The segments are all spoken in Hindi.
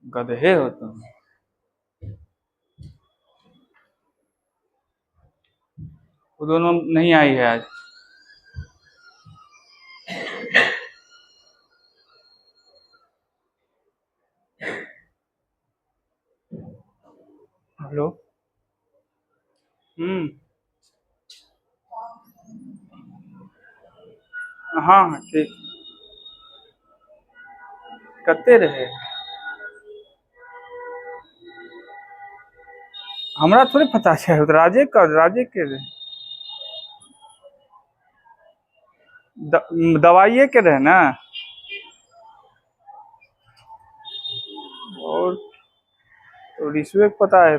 गधे हो तुम। वो दोनों नहीं आई है आज। हेलो। हम्म। हाँ हाँ, ठीक। कते रहे। हमरा थोड़ी पता है, राजे का राजे के रहे। दवाइये के रहे ना। और तो ऋषवे के पता है।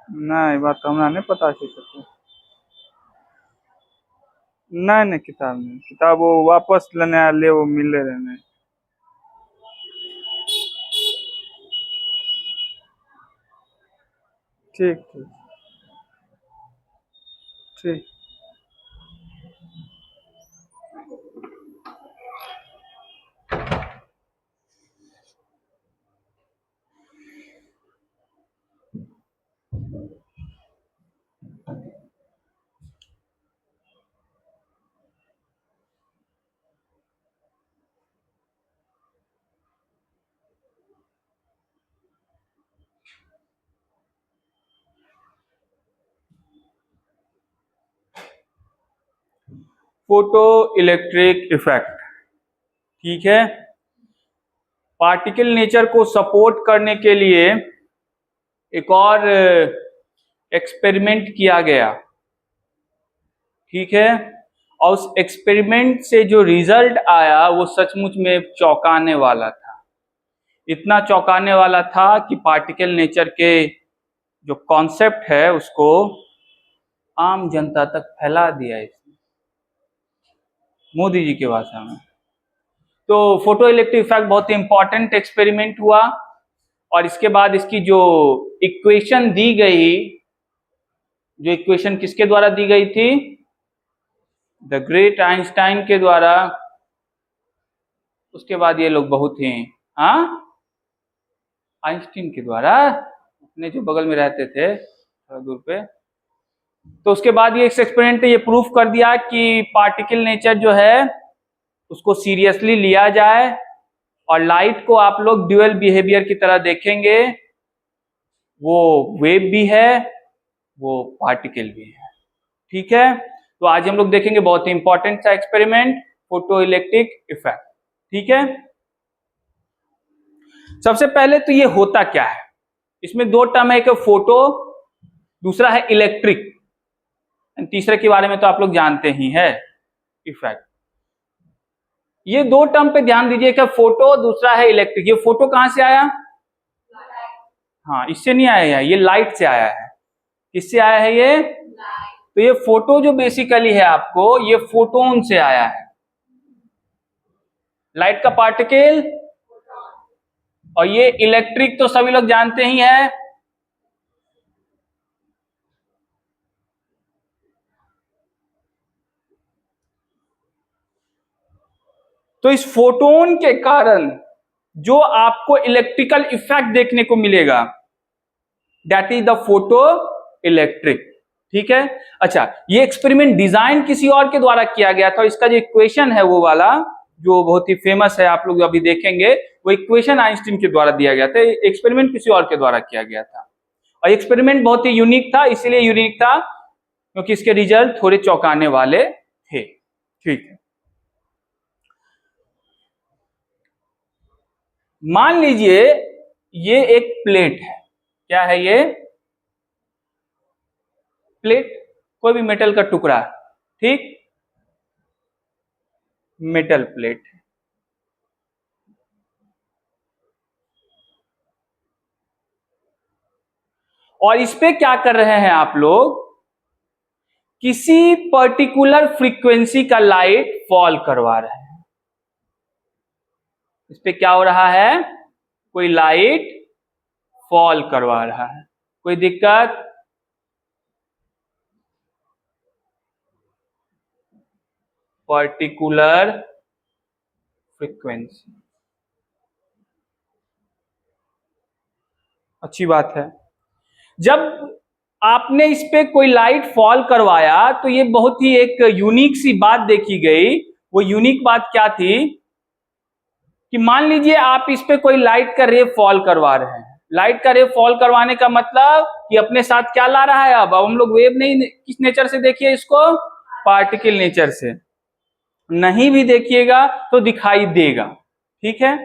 ना ये बात तो हमरा नहीं पता है। नहीं नहीं, किताब नहीं, किताब वो वापस लेने आले, वो मिले रहने। ठीक ठीक। ठीक। Photo electric effect. ठीक है। पार्टिकल नेचर को सपोर्ट करने के लिए एक और एक्सपेरिमेंट किया गया। ठीक है। और उस एक्सपेरिमेंट से जो रिजल्ट आया वो सचमुच में चौंकाने वाला था। इतना चौंकाने वाला था कि पार्टिकल नेचर के जो कॉन्सेप्ट है उसको आम जनता तक फैला दिया इसने, मोदी जी की भाषा में। तो फोटो इलेक्ट्रिक इफेक्ट बहुत ही इंपॉर्टेंट एक्सपेरिमेंट हुआ। और इसके बाद इसकी जो इक्वेशन दी गई, जो इक्वेशन किसके द्वारा दी गई थी? द ग्रेट आइंस्टाइन के द्वारा। उसके बाद ये लोग बहुत ही, हाँ, आइंस्टीन के द्वारा, अपने जो बगल में रहते थे थोड़ा दूर पे। तो उसके बाद ये एक्सपेरिमेंट ने ये प्रूफ कर दिया कि पार्टिकल नेचर जो है उसको सीरियसली लिया जाए, और लाइट को आप लोग ड्यूअल बिहेवियर की तरह देखेंगे। वो वेव भी है, वो पार्टिकल भी है। ठीक है। तो आज हम लोग देखेंगे बहुत ही इंपॉर्टेंट सा एक्सपेरिमेंट, फोटो इलेक्ट्रिक इफेक्ट। ठीक है। सबसे पहले तो ये होता क्या है? इसमें दो टर्म है, एक फोटो, दूसरा है इलेक्ट्रिक, तीसरे के बारे में तो आप लोग जानते ही है, इफेक्ट। ये दो टर्म पे ध्यान दीजिएगा, फोटो, दूसरा है इलेक्ट्रिक। ये फोटो कहां से आया? हाँ, इससे नहीं आया है, ये लाइट से आया है। किससे आया है ये? तो ये फोटो जो बेसिकली है आपको, ये फोटोन से आया है, लाइट का पार्टिकल। और ये इलेक्ट्रिक तो सभी लोग जानते ही है। तो इस फोटोन के कारण जो आपको इलेक्ट्रिकल इफेक्ट देखने को मिलेगा, that is the photo electric. ठीक है। अच्छा, ये एक्सपेरिमेंट डिजाइन किसी और के द्वारा किया गया था। इसका जो इक्वेशन है वो वाला जो बहुत ही फेमस है, आप लोग अभी देखेंगे, वो इक्वेशन आइंस्टीन के द्वारा दिया गया था। एक्सपेरिमेंट किसी और के द्वारा किया गया था। और एक्सपेरिमेंट बहुत ही यूनिक था। इसलिए यूनिक था क्योंकि इसके रिजल्ट थोड़े चौंकाने वाले थे। ठीक है। मान लीजिए ये एक प्लेट है। क्या है ये? प्लेट, कोई भी मेटल का टुकड़ा। ठीक, मेटल प्लेट। और इस पे क्या कर रहे हैं आप लोग? किसी पर्टिकुलर फ्रीक्वेंसी का लाइट फॉल करवा रहे हैं। इस पे क्या हो रहा है? कोई लाइट फॉल करवा रहा है। कोई दिक्कत? Particular frequency. अच्छी बात है। जब आपने इस पे कोई लाइट फॉल करवाया तो ये बहुत ही एक यूनिक सी बात देखी गई। वो यूनिक बात क्या थी कि मान लीजिए आप इस पे कोई लाइट का रे फॉल करवा रहे हैं। लाइट का रे फॉल करवाने का मतलब कि अपने साथ क्या ला रहा है। अब हम लोग वेव नहीं, किस नेचर से देखिए इसको, पार्टिकल नेचर से। नहीं भी देखिएगा तो दिखाई देगा, ठीक है,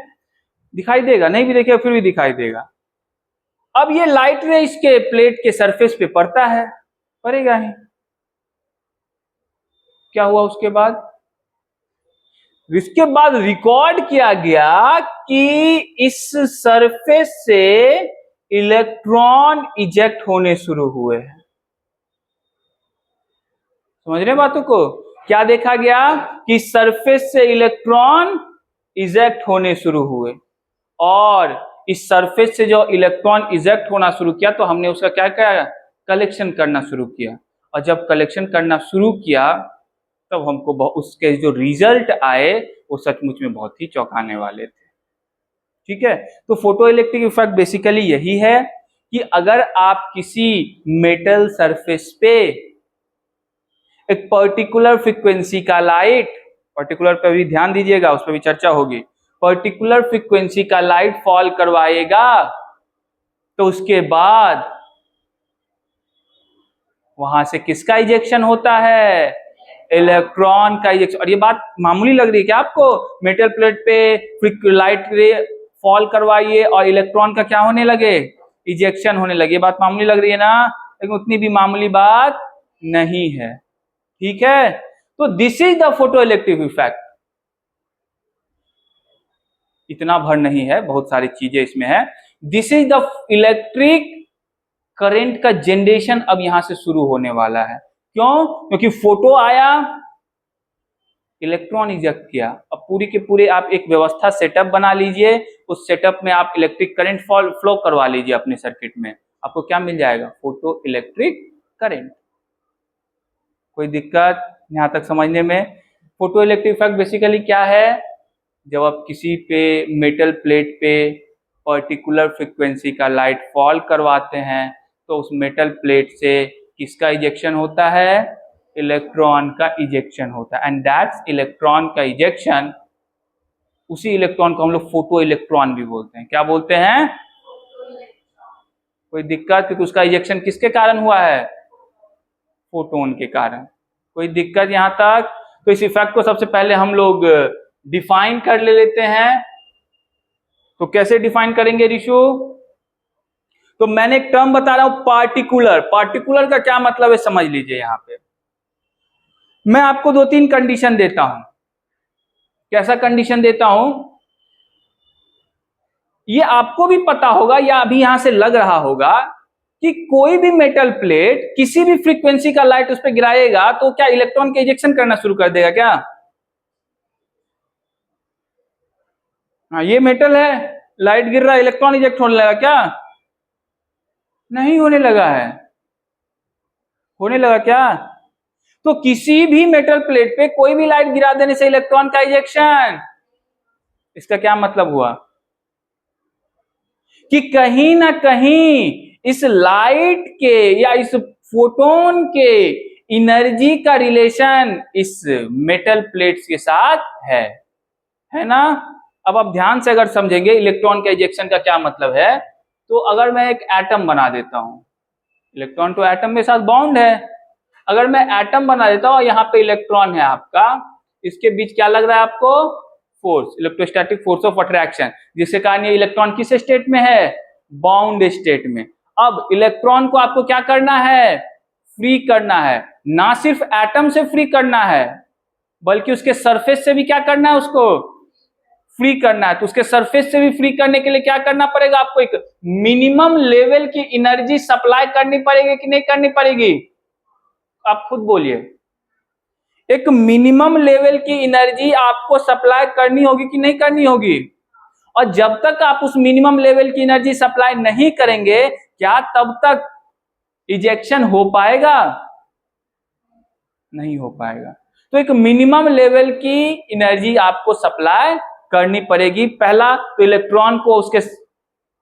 दिखाई देगा, नहीं भी देखिएगा फिर भी दिखाई देगा। अब ये लाइट रे इसके प्लेट के सरफेस पे पड़ता है, पड़ेगा ही। क्या हुआ उसके बाद? इसके बाद रिकॉर्ड किया गया कि इस सरफेस से इलेक्ट्रॉन इजेक्ट होने शुरू हुए हैं। समझ रहे बातों को? क्या देखा गया कि सरफेस से इलेक्ट्रॉन इजेक्ट होने शुरू हुए, और इस सरफेस से जो इलेक्ट्रॉन इजेक्ट होना शुरू किया तो हमने उसका क्या किया, कलेक्शन करना शुरू किया। और जब कलेक्शन करना शुरू किया तब हमको उसके जो रिजल्ट आए वो सचमुच में बहुत ही चौंकाने वाले थे। ठीक है, तो फोटो इलेक्ट्रिक इफेक्ट बेसिकली यही है कि अगर आप किसी मेटल सरफेस पे एक पर्टिकुलर फ्रीक्वेंसी का लाइट, पर्टिकुलर पे भी ध्यान दीजिएगा, उस पर भी चर्चा होगी, पर्टिकुलर फ्रीक्वेंसी का लाइट फॉल करवाएगा तो उसके बाद वहां से किसका इजेक्शन होता है, इलेक्ट्रॉन का इजेक्शन। और ये बात मामूली लग रही है क्या आपको? मेटल प्लेट पे लाइट रे फॉल करवाइए और इलेक्ट्रॉन का क्या होने लगे, इजेक्शन होने लगे। बात मामूली लग रही है ना, लेकिन उतनी भी मामूली बात नहीं है। ठीक है, तो this is the photo electric effect. इतना भर नहीं है, बहुत सारी चीजें इसमें है। This is the electric current का जनरेशन अब यहां से शुरू होने वाला है। क्यों? क्योंकि फोटो आया, इलेक्ट्रॉन इजेक्ट किया। अब पूरी के पूरे आप एक व्यवस्था सेटअप बना लीजिए, उस सेटअप में आप इलेक्ट्रिक करंट फ्लो करवा लीजिए अपने सर्किट में, आपको क्या मिल जाएगा, फोटो इलेक्ट्रिक करंट। कोई दिक्कत यहां तक समझने में? फोटो इलेक्ट्रिक इफेक्ट बेसिकली क्या है, जब आप किसी पे मेटल प्लेट पे पर्टिकुलर फ्रीक्वेंसी का लाइट फॉल करवाते हैं तो उस मेटल प्लेट से किसका इजेक्शन होता है, इलेक्ट्रॉन का इजेक्शन होता है। एंड दैट्स इलेक्ट्रॉन का इजेक्शन, उसी इलेक्ट्रॉन को हम लोग फोटो इलेक्ट्रॉन भी बोलते हैं। क्या बोलते हैं? कोई दिक्कत? क्योंकि उसका इजेक्शन किसके कारण हुआ है, फोटोन के कारण। कोई दिक्कत यहां तक? तो इस इफेक्ट को सबसे पहले हम लोग डिफाइन कर लेते हैं। तो कैसे डिफाइन करेंगे ऋषु? तो मैंने एक टर्म बता रहा हूं, पार्टिकुलर। पार्टिकुलर का क्या मतलब है समझ लीजिए। यहां पे मैं आपको 2-3 कंडीशन देता हूं। कैसा कंडीशन देता हूं, ये आपको भी पता होगा या अभी यहां से लग रहा होगा कि कोई भी मेटल प्लेट किसी भी फ्रीक्वेंसी का लाइट उस पर गिराएगा तो क्या इलेक्ट्रॉन के इजेक्शन करना शुरू कर देगा क्या? हाँ, ये मेटल है, लाइट गिर रहा है, इलेक्ट्रॉन इजेक्ट होने लगा क्या? नहीं होने लगा है। होने लगा क्या? तो किसी भी मेटल प्लेट पे कोई भी लाइट गिरा देने से इलेक्ट्रॉन का इजेक्शन, इसका क्या मतलब हुआ कि कहीं ना कहीं इस लाइट के या इस फोटोन के एनर्जी का रिलेशन इस मेटल प्लेट्स के साथ है ना? अब आप ध्यान से अगर समझेंगे इलेक्ट्रॉन के इजेक्शन का क्या मतलब है, तो अगर मैं एक एटम बना देता हूं, इलेक्ट्रॉन तो एटम के साथ बॉन्ड है, अगर मैं एटम बना देता हूं, यहाँ पे इलेक्ट्रॉन है आपका, इसके बीच क्या लग रहा है आपको, force, electrostatic force of attraction, जिसके कारण ये इलेक्ट्रॉन किस स्टेट में है, बाउंड स्टेट में। अब इलेक्ट्रॉन को आपको क्या करना है, फ्री करना है। ना सिर्फ एटम से फ्री करना है बल्कि उसके सरफेस से भी क्या करना है, उसको फ्री करना है। तो उसके सरफेस से भी फ्री करने के लिए क्या करना पड़ेगा, आपको एक मिनिमम लेवल की एनर्जी सप्लाई करनी पड़ेगी कि नहीं करनी पड़ेगी, आप खुद बोलिए। एक मिनिमम लेवल की एनर्जी आपको सप्लाई करनी होगी कि नहीं करनी होगी? और जब तक आप उस मिनिमम लेवल की एनर्जी सप्लाई नहीं करेंगे, क्या तब तक इजेक्शन हो पाएगा? नहीं हो पाएगा। तो एक मिनिमम लेवल की एनर्जी आपको सप्लाई करनी पड़ेगी। पहला, तो इलेक्ट्रॉन को उसके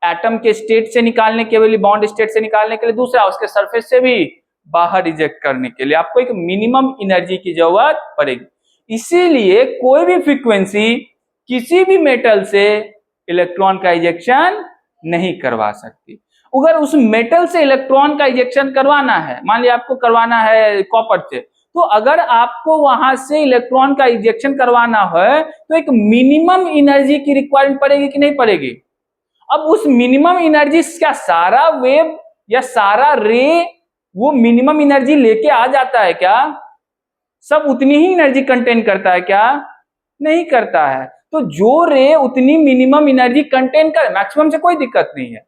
एटम के स्टेट से निकालने के लिए, बॉन्ड स्टेट से निकालने के लिए, दूसरा उसके सरफेस से भी बाहर रिजेक्ट करने के लिए आपको एक मिनिमम एनर्जी की जरूरत पड़ेगी। इसीलिए कोई भी फ्रीक्वेंसी किसी भी मेटल से इलेक्ट्रॉन का इजेक्शन नहीं करवा सकती। अगर उस मेटल से इलेक्ट्रॉन का इजेक्शन करवाना है, मान लिया आपको करवाना है कॉपर से, तो अगर आपको वहां से इलेक्ट्रॉन का इजेक्शन करवाना है तो एक मिनिमम एनर्जी की रिक्वायरमेंट पड़ेगी कि नहीं पड़ेगी। अब उस मिनिमम एनर्जी का सारा वेव या सारा रे वो मिनिमम एनर्जी लेके आ जाता है क्या? सब उतनी ही एनर्जी कंटेन करता है क्या? नहीं करता है। तो जो रे उतनी मिनिमम एनर्जी कंटेन कर, मैक्सिमम से कोई दिक्कत नहीं है,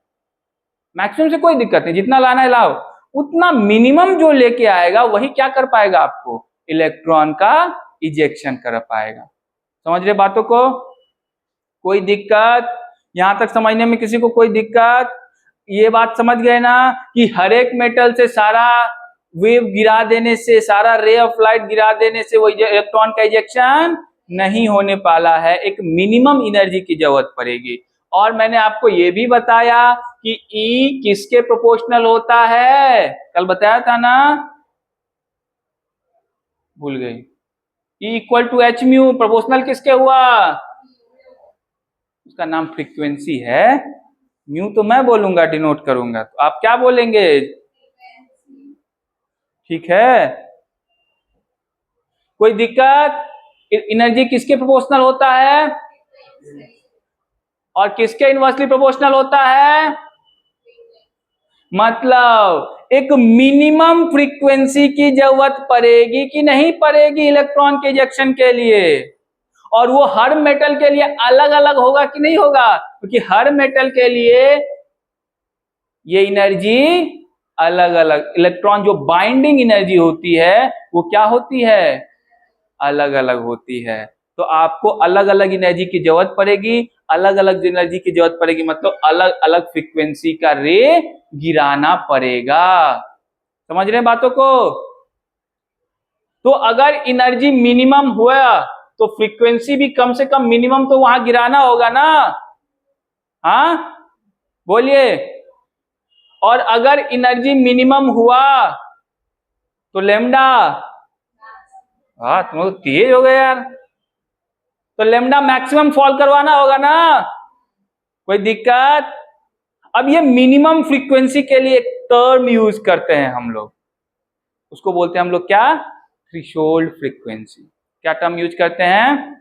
मैक्सिमम से कोई दिक्कत नहीं, जितना लाना है लाओ, उतना मिनिमम जो लेके आएगा वही क्या कर पाएगा, आपको इलेक्ट्रॉन का इजेक्शन कर पाएगा। समझ रहे बातों को? कोई दिक्कत? यहां तक समझने में किसी को कोई दिक्कत? ये बात समझ गए ना कि हर एक मेटल से सारा वेव गिरा देने से, सारा रे ऑफ लाइट गिरा देने से वो इलेक्ट्रॉन का इजेक्शन नहीं होने वाला है, एक मिनिमम एनर्जी की जरूरत पड़ेगी। और मैंने आपको ये भी बताया कि E किसके प्रोपोर्शनल होता है, कल बताया था ना, भूल गई। E equal to H mu, proportional किसके हुआ? उसका नाम फ्रीक्वेंसी है, म्यू तो मैं बोलूंगा, डिनोट करूंगा, तो आप क्या बोलेंगे? ठीक है, कोई दिक्कत? एनर्जी किसके प्रोपोर्शनल होता है और किसके इनवर्सली प्रोपोर्शनल होता है? मतलब एक मिनिमम फ्रीक्वेंसी की जरूरत पड़ेगी कि नहीं पड़ेगी इलेक्ट्रॉन के इजेक्शन के लिए, और वो हर मेटल के लिए अलग अलग होगा कि नहीं होगा, क्योंकि हर मेटल के लिए ये एनर्जी अलग अलग, इलेक्ट्रॉन जो बाइंडिंग एनर्जी होती है वो क्या होती है, अलग अलग होती है। तो आपको अलग अलग एनर्जी की जरूरत पड़ेगी, अलग अलग एनर्जी की जरूरत पड़ेगी मतलब अलग अलग फ्रीक्वेंसी का रे गिराना पड़ेगा। समझ रहे हैं बातों को? तो अगर एनर्जी मिनिमम हुआ तो फ्रीक्वेंसी भी कम से कम मिनिमम तो वहां गिराना होगा ना, हाँ बोलिए। और अगर एनर्जी मिनिमम हुआ तो लेमडा, हाँ तुम लोग तेज हो गए यार, तो लेमडा मैक्सिमम फॉल करवाना होगा ना, कोई दिक्कत? अब ये मिनिमम फ्रीक्वेंसी के लिए एक टर्म यूज करते हैं हम लोग, उसको बोलते हैं हम लोग क्या, थ्रेशोल्ड फ्रीक्वेंसी। क्या टर्म यूज करते हैं?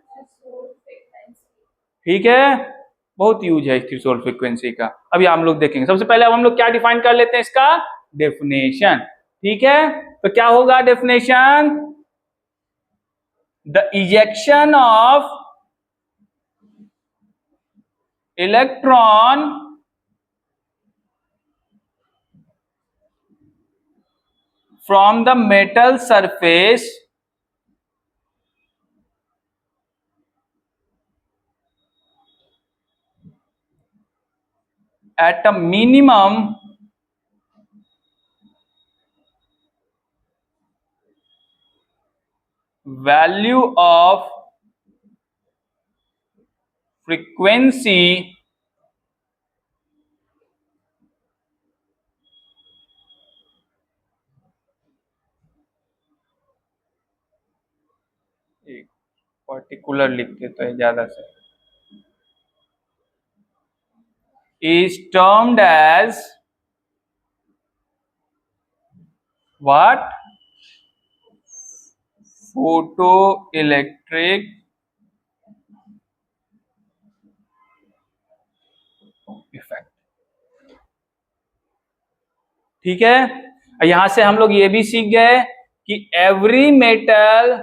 ठीक है, बहुत यूज है थ्रेशोल्ड फ्रीक्वेंसी का, अभी हम लोग देखेंगे। सबसे पहले अब हम लोग क्या डिफाइन कर लेते हैं इसका डेफिनेशन। ठीक है, तो क्या होगा definition? The ejection of electron from the metal surface at a minimum value of frequency एक पर्टिकुलर लिख देता है ज्यादा से, is termed as what? Photoelectric effect। ठीक है, यहां से हम लोग ये भी सीख गए कि every metal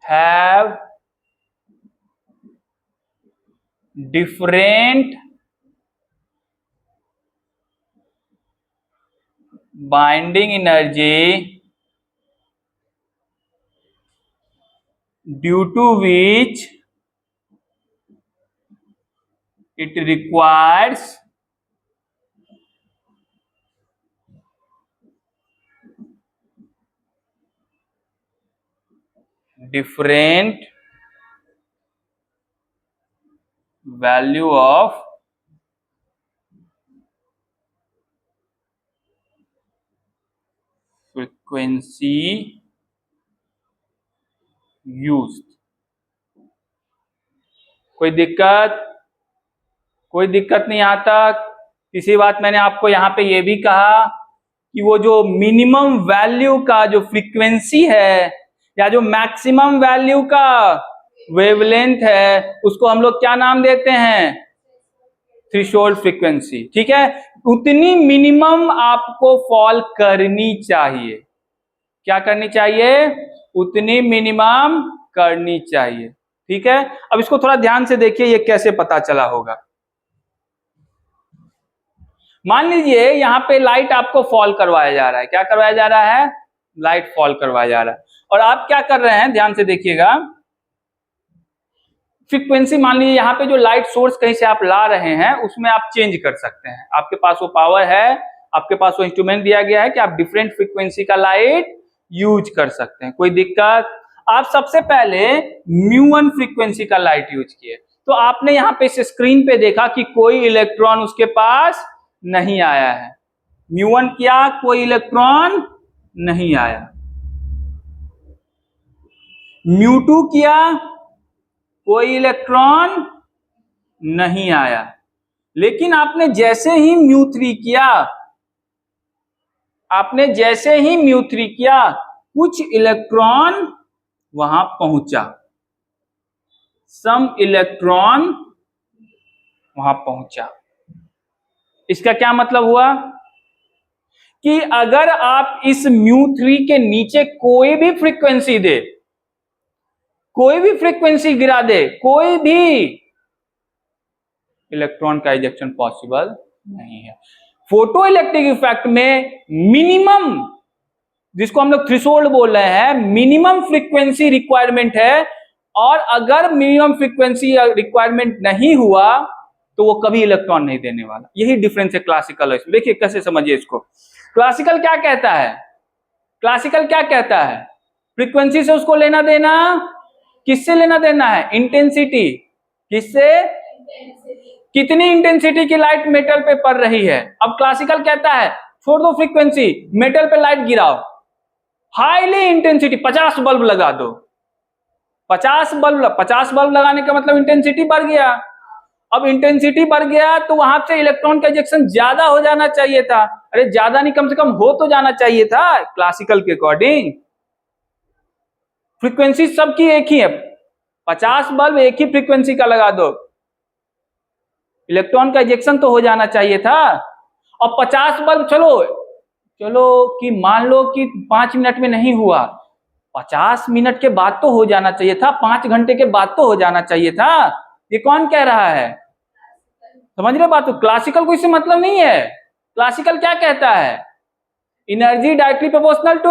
have different binding energy due to which it requires different value of frequency used. कोई दिक्कत नहीं आता। इसी बात मैंने आपको यहां पे ये भी कहा कि वो जो मिनिमम वैल्यू का जो फ्रीक्वेंसी है या जो मैक्सिमम वैल्यू का वेवलेंथ है उसको हम लोग क्या नाम देते हैं? Threshold frequency. ठीक है, उतनी मिनिमम आपको फॉल करनी चाहिए। क्या करनी चाहिए? उतनी मिनिमम करनी चाहिए। ठीक है, अब इसको थोड़ा ध्यान से देखिए ये कैसे पता चला होगा। मान लीजिए यहां पे लाइट आपको फॉल करवाया जा रहा है। क्या करवाया जा रहा है? लाइट फॉल करवाया जा रहा है। और आप क्या कर रहे हैं, ध्यान से देखिएगा। फ्रीक्वेंसी मान लीजिए यहाँ पे जो लाइट सोर्स कहीं से आप ला रहे हैं उसमें आप चेंज कर सकते हैं। आपके पास वो पावर है, आपके पास वो इंस्ट्रूमेंट दिया गया है कि आप डिफरेंट फ्रीक्वेंसी का लाइट यूज कर सकते हैं। कोई दिक्कत? आप सबसे पहले म्यू1 फ्रीक्वेंसी का लाइट यूज किए तो आपने यहाँ पे इस स्क्रीन पे देखा कि कोई इलेक्ट्रॉन उसके पास नहीं आया है। म्यू1 किया, कोई इलेक्ट्रॉन नहीं आया। म्यू2 किया, कोई इलेक्ट्रॉन नहीं आया। लेकिन आपने जैसे ही म्यू3 किया, कुछ इलेक्ट्रॉन वहां पहुंचा, सम इलेक्ट्रॉन वहां पहुंचा। इसका क्या मतलब हुआ कि अगर आप इस म्यू3 के नीचे कोई भी फ्रीक्वेंसी दे, कोई भी फ्रीक्वेंसी गिरा दे, कोई भी इलेक्ट्रॉन का इजेक्शन पॉसिबल नहीं है। फोटो इलेक्ट्रिक इफेक्ट में मिनिमम, जिसको हम लोग थ्रेशोल्ड बोल रहे हैं, मिनिमम फ्रीक्वेंसी रिक्वायरमेंट है। और अगर मिनिमम फ्रीक्वेंसी रिक्वायरमेंट नहीं हुआ तो वो कभी इलेक्ट्रॉन नहीं देने वाला। यही डिफरेंस है क्लासिकल। देखिए कैसे समझिए इसको। क्लासिकल क्या कहता है? फ्रीक्वेंसी से उसको लेना देना, किससे लेना देना है? इंटेंसिटी। किससे? कितनी इंटेंसिटी की लाइट मेटल पे पड़ रही है। अब क्लासिकल कहता है छोड़ दो फ्रीक्वेंसी, मेटल पे लाइट गिराओ, हाईली इंटेंसिटी 50 बल्ब लगा दो। 50 बल्ब लगाने का मतलब इंटेंसिटी बढ़ गया। अब इंटेंसिटी बढ़ गया तो वहां से इलेक्ट्रॉन का इजेक्शन ज्यादा हो जाना चाहिए था। अरे ज्यादा नहीं, कम से कम हो तो जाना चाहिए था क्लासिकल के अकॉर्डिंग। फ्रीक्वेंसी सबकी एक ही है, 50 बल्ब एक ही फ्रीक्वेंसी का लगा दो, इलेक्ट्रॉन का इजेक्शन तो हो जाना चाहिए था। और 50 बल्ब चलो कि मान लो कि 5 मिनट में नहीं हुआ, 50 मिनट के बाद तो हो जाना चाहिए था, 5 घंटे के बाद तो हो जाना चाहिए था। ये कौन कह रहा है? समझ रहे बात? तो क्लासिकल को इससे मतलब नहीं है। क्लासिकल क्या कहता है? एनर्जी डायरेक्टली प्रोपोर्शनल टू,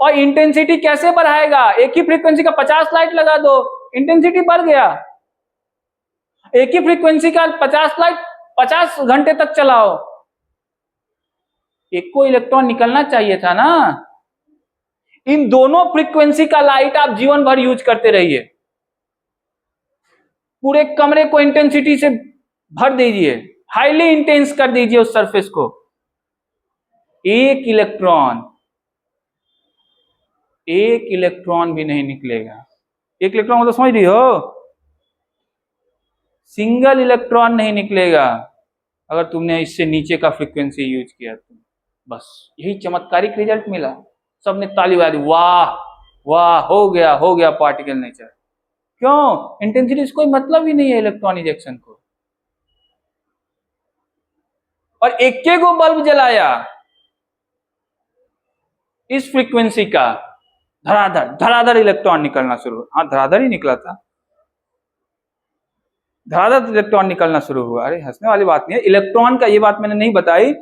और इंटेंसिटी कैसे बढ़ाएगा? एक ही फ्रीक्वेंसी का 50 लाइट लगा दो, इंटेंसिटी बढ़ गया। एक ही फ्रीक्वेंसी का 50 लाइट 50 घंटे तक चलाओ, एक को इलेक्ट्रॉन निकलना चाहिए था ना। इन दोनों फ्रीक्वेंसी का लाइट आप जीवन भर यूज करते रहिए, पूरे कमरे को इंटेंसिटी से भर दीजिए, हाईली इंटेंस कर दीजिए उस सरफेस को। एक इलेक्ट्रॉन भी नहीं निकलेगा। एक इलेक्ट्रॉन मतलब समझ रही हो? सिंगल इलेक्ट्रॉन नहीं निकलेगा अगर तुमने इससे नीचे का फ्रीक्वेंसी यूज किया तो। बस यही चमत्कारिक रिजल्ट मिला। सबने ताली बजा दी, वाह वाह, हो गया पार्टिकल नेचर। क्यों? इंटेंसिटी से कोई मतलब ही नहीं है इलेक्ट्रॉन इजेक्शन को। और एक को बल्ब जलाया इस फ्रीक्वेंसी का, धड़ाधड़ इलेक्ट्रॉन निकलना शुरू। हाँ, धड़ाधड़ ही निकला था, धड़ाधड़ इलेक्ट्रॉन निकलना शुरू हुआ। अरे हंसने वाली बात नहीं है। इलेक्ट्रॉन का, ये बात मैंने नहीं बताई,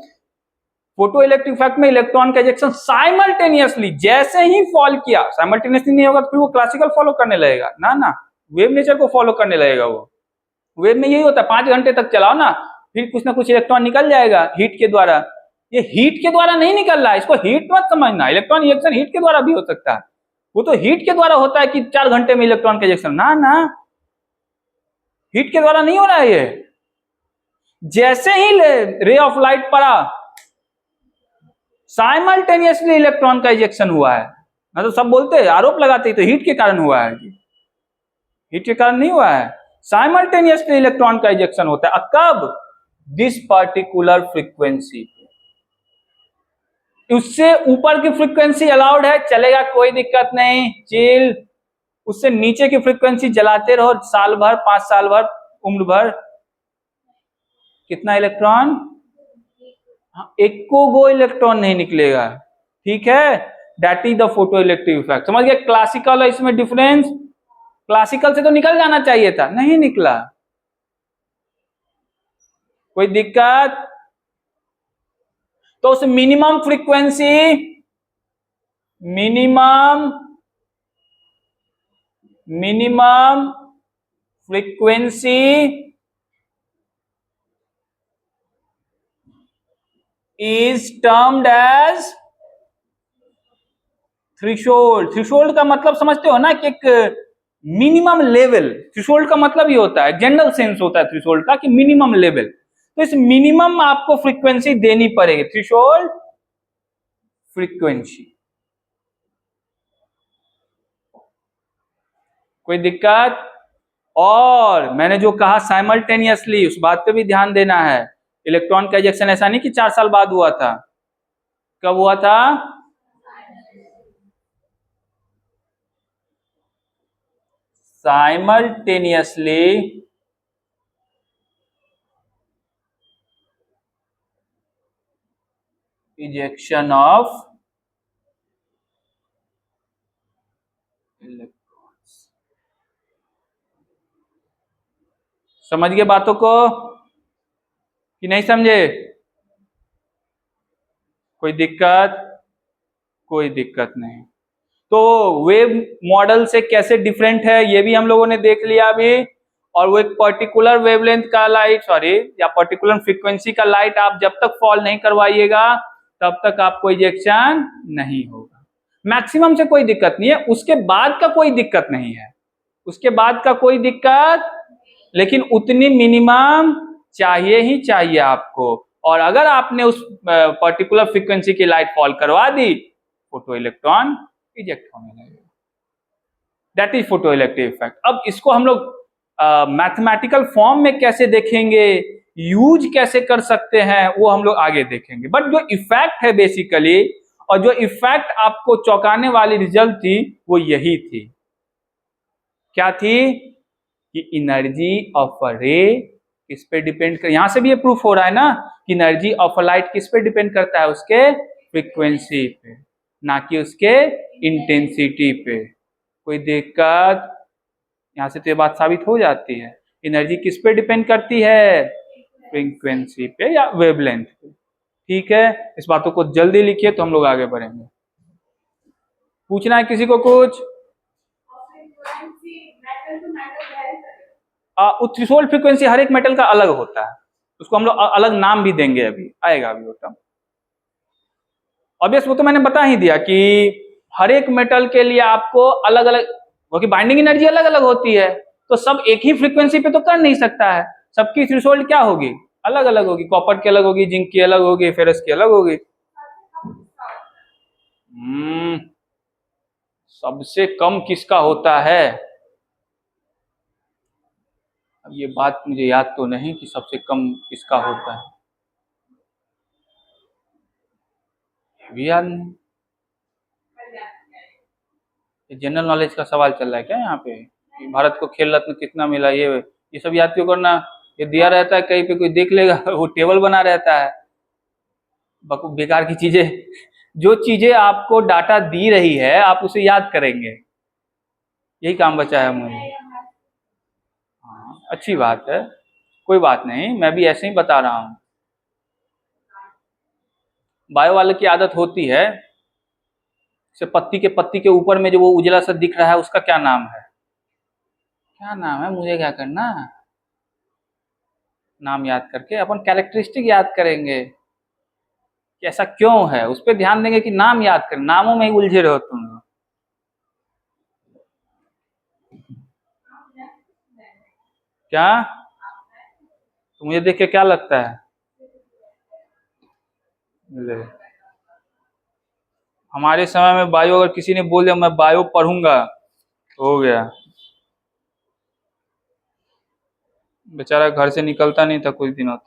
फोटो इलेक्ट्रिक इफेक्ट में इलेक्ट्रॉन का इजेक्शन साइमल्टेनियसली जैसे ही फॉल किया, साइमल्टेनियसली नहीं होगा तो फिर वो क्लासिकल फॉलो करने लगेगा ना, वेव नेचर को फॉलो करने लगेगा। वो वेव में यही होता है, 5 घंटे तक चलाओ ना, फिर कुछ ना कुछ इलेक्ट्रॉन निकल जाएगा हीट के द्वारा। ये हीट के द्वारा नहीं निकल रहा है, इसको हीट मत समझना। इलेक्ट्रॉन इजेक्शन हीट के द्वारा भी हो सकता है, वो तो हीट के द्वारा होता है कि 4 घंटे में इलेक्ट्रॉन का इजेक्शन। ना हीट के द्वारा नहीं हो रहा है ये। जैसे ही रे ऑफ लाइट पड़ा, साइमल्टेनियसली इलेक्ट्रॉन का इजेक्शन हुआ है। ना तो सब बोलते हैं, आरोप लगाते हैं तो हीट के कारण हुआ है, हीट के कारण नहीं हुआ है, साइमल्टेनियसली इलेक्ट्रॉन का इजेक्शन होता है। कब? This particular frequency. उससे ऊपर की फ्रीक्वेंसी अलाउड है, चलेगा, कोई दिक्कत नहीं, चिल। उससे नीचे की फ्रीक्वेंसी जलाते रहो साल भर, 5 साल भर, उम्र भर। कितना इलेक्ट्रॉन? एक गो इलेक्ट्रॉन नहीं निकलेगा, ठीक है। That is the photo electric effect. समझ गए? क्लासिकल और इसमें डिफरेंस। क्लासिकल से तो निकल जाना चाहिए था, नहीं निकला। कोई दिक्कत? तो उस minimum frequency, minimum frequency is termed as threshold. Threshold का मतलब समझते हो ना कि एक मिनिमम लेवल। थ्रेशोल्ड का मतलब ये होता है, जनरल सेंस होता है थ्रेशोल्ड का कि मिनिमम लेवल। तो इस मिनिमम आपको फ्रीक्वेंसी देनी पड़ेगी, थ्रेशोल्ड फ्रीक्वेंसी। कोई दिक्कत? और मैंने जो कहा साइमल्टेनियसली, उस बात पे भी ध्यान देना है। इलेक्ट्रॉन का इजेक्शन ऐसा नहीं कि 4 साल बाद हुआ था। कब हुआ था? Simultaneously ejection of electrons. समझ गए बातों को कि नहीं समझे? कोई दिक्कत? कोई दिक्कत नहीं। तो वेव मॉडल से कैसे डिफरेंट है ये भी हम लोगों ने देख लिया अभी। और वो एक पर्टिकुलर वेवलेंथ का लाइट, सॉरी, या पर्टिकुलर फ्रीक्वेंसी का लाइट आप जब तक फॉल नहीं करवाइएगा तब तक आपको इजेक्शन नहीं होगा। मैक्सिमम से कोई दिक्कत नहीं है, उसके बाद का कोई दिक्कत नहीं है, उसके बाद का कोई दिक्कत, लेकिन उतनी मिनिमम चाहिए ही चाहिए आपको। और अगर आपने उस पर्टिकुलर फ्रीक्वेंसी की लाइट फॉल करवा दी, फोटो इलेक्ट्रॉन इजेक्ट होने लगेगा। That is photo electric effect. अब इसको हम लोग मैथमेटिकल फॉर्म में कैसे देखेंगे, यूज कैसे कर सकते हैं, वो हम लोग आगे देखेंगे। बट जो इफेक्ट है बेसिकली, और जो इफेक्ट आपको चौंकाने वाली रिजल्ट थी, वो यही थी। क्या थी? कि एनर्जी ऑफ अ रे किस पे डिपेंड कर, यहां से भी ये प्रूफ हो रहा है ना कि एनर्जी ऑफ अ लाइट किस पे डिपेंड करता है? उसके फ्रीक्वेंसी पे, ना कि उसके इंटेंसिटी पे। कोई दिक्कत? यहां से तो ये बात साबित हो जाती है। एनर्जी किस पे डिपेंड करती है? फ्रीक्वेंसी पे या वेवलेंथ पे। ठीक है, इस बातों को जल्दी लिखिए तो हम लोग आगे बढ़ेंगे। पूछना है किसी को कुछ? थ्रेशोल्ड फ्रीक्वेंसी हर एक मेटल का अलग होता है, उसको हम लोग अलग नाम भी देंगे, अभी आएगा अभी वो टर्म। ऑब्वियस, वो तो मैंने बता ही दिया कि हर एक मेटल के लिए आपको अलग अलग, क्योंकि बाइंडिंग एनर्जी अलग अलग होती है, तो सब एक ही फ्रीक्वेंसी पे तो कर नहीं सकता है। सबकी थ्रेशोल्ड क्या होगी? अलग अलग होगी। कॉपर की अलग होगी, जिंक की अलग होगी, फेरस की अलग होगी। सबसे कम किसका होता है? अब ये बात मुझे याद तो नहीं कि सबसे कम किसका होता है, भी याद नहीं। ये जनरल नॉलेज का सवाल चल रहा है क्या यहाँ पे? भारत को खेल रत्न कितना मिला, ये सब याद क्यों करना? ये दिया रहता है, कहीं पे कोई देख लेगा वो टेबल बना रहता है, बेकार की चीजें। जो चीजें आपको डाटा दी रही है आप उसे याद करेंगे, यही काम बचा है मुझे। हाँ, अच्छी बात है, कोई बात नहीं, मैं भी ऐसे ही बता रहा हूँ। बायो वाले की आदत होती है, से पत्ती के ऊपर में जो वो उजला सा दिख रहा है उसका क्या नाम है? क्या नाम है, मुझे क्या करना, नाम याद करके अपन कैरेक्टरिस्टिक याद करेंगे कि ऐसा क्यों है, उस पर ध्यान देंगे कि नाम याद करें। नामों में ही उलझे रहो तुम लोग। क्या? तो मुझे देख के क्या लगता है? ले, हमारे समय में बायो अगर किसी ने बोल दिया मैं बायो पढ़ूंगा तो हो गया, बेचारा घर से निकलता नहीं था कुछ दिनों तक।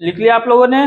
लिख लिया आप लोगों ने?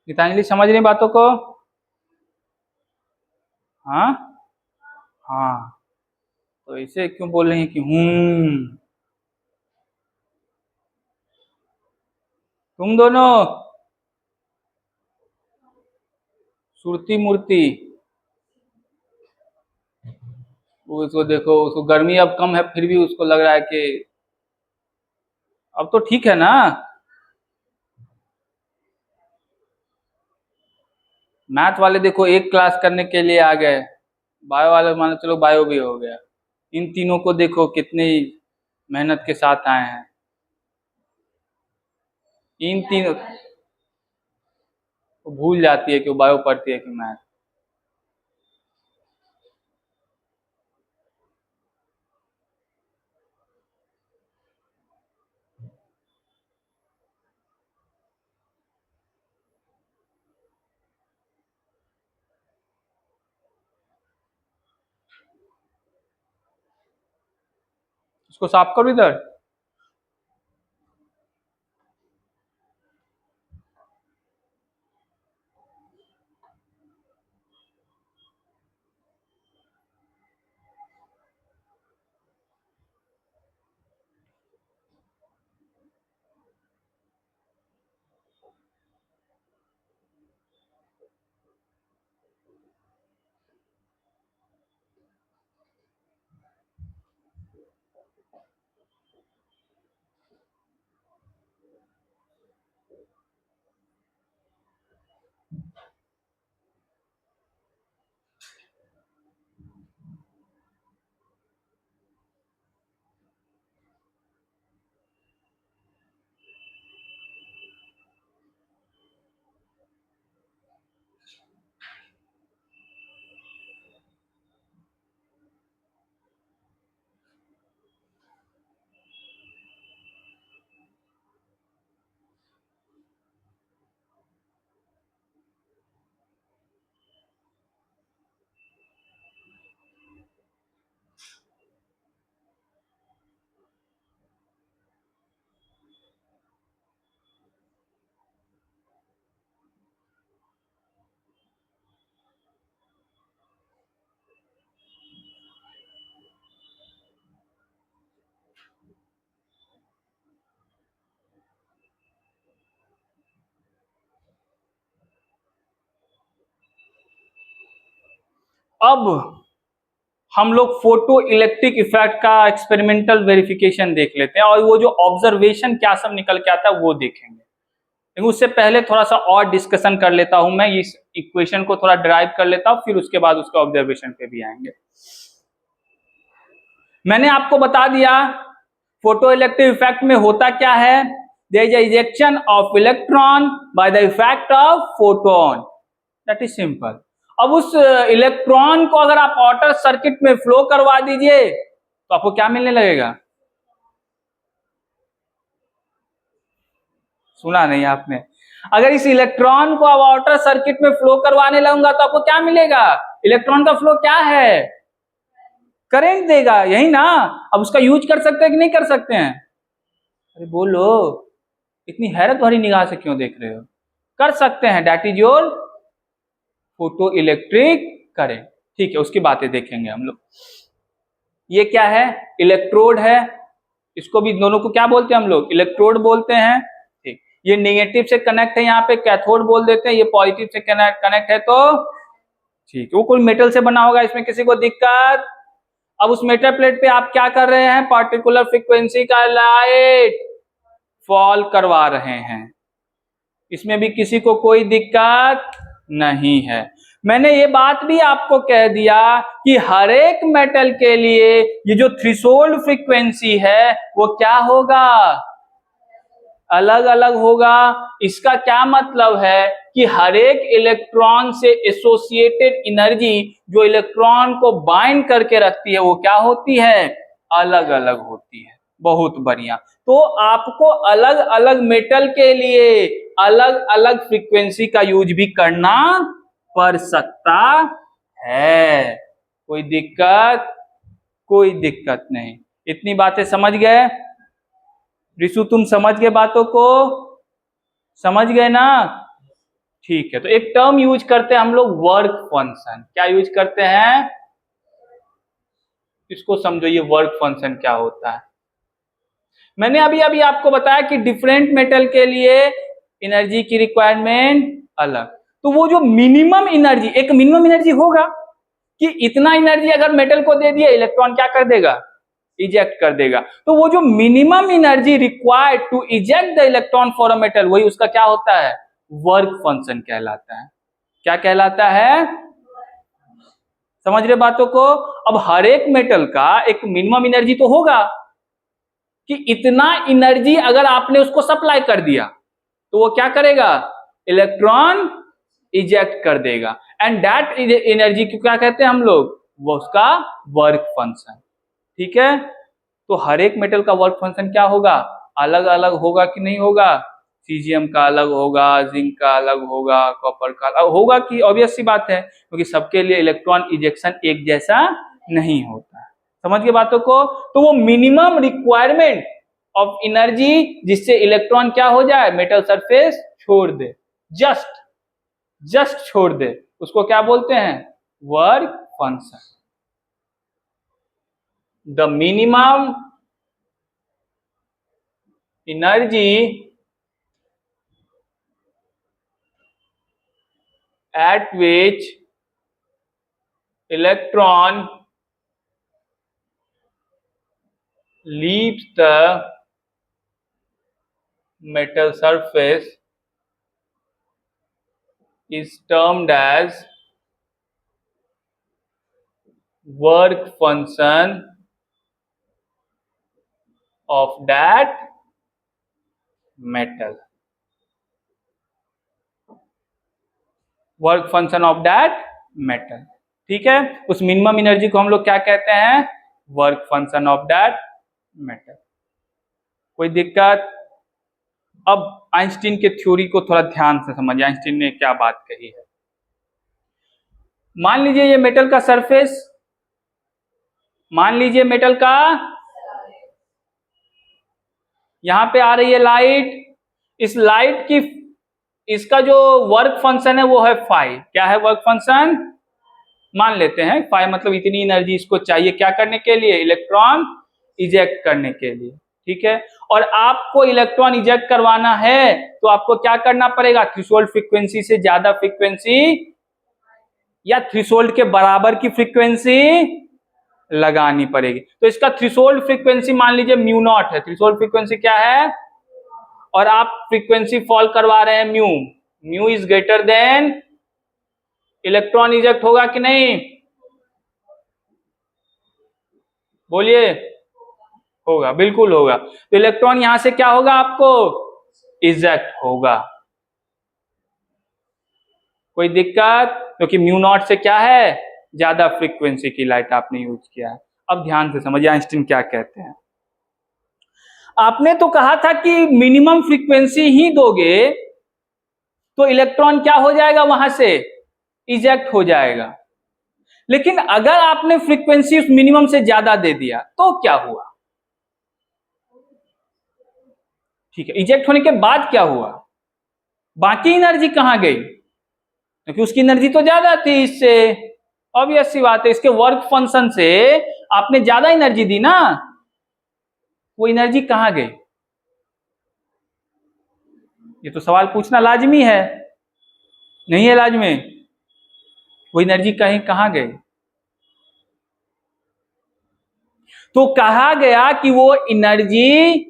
गीतांजलि समझ रही बातों को? हाँ हाँ, तो इसे क्यों बोल रही है कि तुम दोनों सुरती मूर्ति, उसको देखो, उसको गर्मी अब कम है फिर भी उसको लग रहा है कि अब तो ठीक है ना। मैथ वाले देखो एक क्लास करने के लिए आ गए, बायो वाले मान लो चलो बायो भी हो गया, इन तीनों को देखो कितनी मेहनत के साथ आए हैं। इन तीनों को भूल जाती है कि वो बायो पढ़ती है कि मैथ। इसको साफ करो इधर। अब हम लोग फोटो इलेक्ट्रिक इफेक्ट का एक्सपेरिमेंटल वेरिफिकेशन देख लेते हैं और वो जो ऑब्जर्वेशन क्या सब निकल के आता है वो देखेंगे। लेकिन उससे पहले थोड़ा सा और डिस्कशन कर लेता हूं, मैं इस इक्वेशन को थोड़ा ड्राइव कर लेता हूं, फिर उसके बाद उसके ऑब्जर्वेशन पे भी आएंगे। मैंने आपको बता दिया फोटो इलेक्ट्रिक इफेक्ट में होता क्या है, there is ejection of electron by the effect of photon, that is simple. अब उस इलेक्ट्रॉन को अगर आप आउटर सर्किट में फ्लो करवा दीजिए तो आपको क्या मिलने लगेगा? सुना नहीं आपने? अगर इस इलेक्ट्रॉन को अब आउटर सर्किट में फ्लो करवाने लगूंगा तो आपको क्या मिलेगा? इलेक्ट्रॉन का फ्लो क्या है? करंट देगा, यही ना। अब उसका यूज कर सकते हैं कि नहीं कर सकते हैं? अरे बोलो, इतनी हैरत भरी निगाह से क्यों देख रहे हो? कर सकते हैं, that is your photo electric current. ठीक है, उसकी बातें देखेंगे हम लोग। ये क्या है? इलेक्ट्रोड है, इसको भी दोनों को क्या बोलते हैं हम लोग? इलेक्ट्रोड बोलते हैं। ठीक, ये नेगेटिव से कनेक्ट है, यहाँ पे कैथोड बोल देते हैं, ये पॉजिटिव से कनेक्ट है तो ठीक। वो कोई मेटल से बना होगा, इसमें किसी को दिक्कत? अब उस मेटल प्लेट पे आप क्या कर रहे हैं? पार्टिकुलर फ्रीक्वेंसी का लाइट फॉल करवा रहे हैं, इसमें भी किसी को कोई दिक्कत नहीं है। मैंने ये बात भी आपको कह दिया कि हर एक मेटल के लिए ये जो थ्रेशोल्ड फ्रीक्वेंसी है वो क्या होगा? अलग अलग होगा। इसका क्या मतलब है कि हर एक इलेक्ट्रॉन से एसोसिएटेड एनर्जी जो इलेक्ट्रॉन को बाइंड करके रखती है वो क्या होती है? अलग अलग होती है। बहुत बढ़िया। तो आपको अलग अलग मेटल के लिए अलग अलग फ्रीक्वेंसी का यूज भी करना पड़ सकता है। कोई दिक्कत? कोई दिक्कत नहीं। इतनी बातें समझ गए? रिशु तुम समझ गए बातों को? समझ गए ना? ठीक है, तो एक टर्म यूज करते हैं हम लोग, वर्क फंक्शन। क्या यूज करते हैं? इसको समझो, ये वर्क फंक्शन क्या होता है। मैंने अभी अभी आपको बताया कि डिफरेंट मेटल के लिए एनर्जी की रिक्वायरमेंट अलग। तो वो जो मिनिमम एनर्जी, एक मिनिमम एनर्जी होगा कि इतना एनर्जी अगर मेटल को दे दिया, इलेक्ट्रॉन क्या कर देगा? इजेक्ट कर देगा। तो वो जो minimum energy required to eject the electron for a metal, वही उसका क्या होता है? वर्क फंक्शन कहलाता है। क्या कहलाता है? समझ रहे बातों को? अब हर एक मेटल का एक मिनिमम एनर्जी तो होगा कि इतना एनर्जी अगर आपने उसको सप्लाई कर दिया तो वो क्या करेगा? इलेक्ट्रॉन इजेक्ट कर देगा। एंड दैट एनर्जी को क्या कहते हैं हम लोग? वो उसका वर्क फंक्शन। ठीक है, तो हर एक मेटल का वर्क फंक्शन क्या होगा? अलग अलग होगा कि नहीं होगा? सीजियम का अलग होगा, जिंक का अलग होगा, कॉपर का अलग होगा, कि ऑब्वियस सी बात है, क्योंकि सबके लिए इलेक्ट्रॉन इजेक्शन एक जैसा नहीं होता। समझ गए बातों को? तो वो मिनिमम रिक्वायरमेंट ऑफ एनर्जी जिससे इलेक्ट्रॉन क्या हो जाए? मेटल सरफेस छोड़ दे, जस्ट छोड़ दे, उसको क्या बोलते हैं? Work function. The minimum energy at which electron leaves the metal surface is termed as work function of that metal। Work function of that metal. ठीक है, उस मिनिमम एनर्जी को हम लोग क्या कहते हैं? Work function of that metal. कोई दिक्कत? अब आइंस्टीन के थ्योरी को थोड़ा ध्यान से समझिए, आइंस्टीन ने क्या बात कही है। मान लीजिए ये मेटल का सरफेस, मान लीजिए मेटल का, यहां पे आ रही है लाइट, इस लाइट की, इसका जो वर्क फंक्शन है वो है फाई। क्या है वर्क फंक्शन? मान लेते हैं फाई, मतलब इतनी एनर्जी इसको चाहिए क्या करने के लिए? इलेक्ट्रॉन इजेक्ट करने के लिए। ठीक है, और आपको इलेक्ट्रॉन इजेक्ट करवाना है तो आपको क्या करना पड़ेगा? थ्रेशोल्ड फ्रीक्वेंसी से ज्यादा फ्रीक्वेंसी या थ्रेशोल्ड के बराबर की फ्रीक्वेंसी लगानी पड़ेगी। तो इसका थ्रेशोल्ड फ्रीक्वेंसी मान लीजिए म्यू नॉट है, थ्रेशोल्ड फ्रीक्वेंसी क्या है, और आप फ्रीक्वेंसी फॉल करवा रहे हैं mu, mu is greater than, electron eject होगा कि नहीं, बोलिए, होगा, बिल्कुल होगा। तो इलेक्ट्रॉन यहां से क्या होगा, आपको इजेक्ट होगा। कोई दिक्कत, क्योंकि म्यू नॉट से क्या है, ज्यादा फ्रीक्वेंसी की लाइट आपने यूज किया है। अब ध्यान से समझिए आइंस्टीन क्या कहते हैं। आपने तो कहा था कि मिनिमम फ्रीक्वेंसी ही दोगे तो इलेक्ट्रॉन क्या हो जाएगा, वहां से इजेक्ट हो जाएगा। लेकिन अगर आपने फ्रीक्वेंसी उस मिनिमम से ज्यादा दे दिया तो क्या हुआ, ठीक है, इजेक्ट होने के बाद क्या हुआ, बाकी एनर्जी कहां गई, क्योंकि उसकी एनर्जी तो ज्यादा थी इससे, ऑब्वियस सी बात है, इसके वर्क फंक्शन से आपने ज्यादा एनर्जी दी ना, वो एनर्जी कहां गई, ये तो सवाल पूछना लाजमी है, नहीं है लाजमी, वो एनर्जी कहीं कहां गई। तो कहा गया कि वो एनर्जी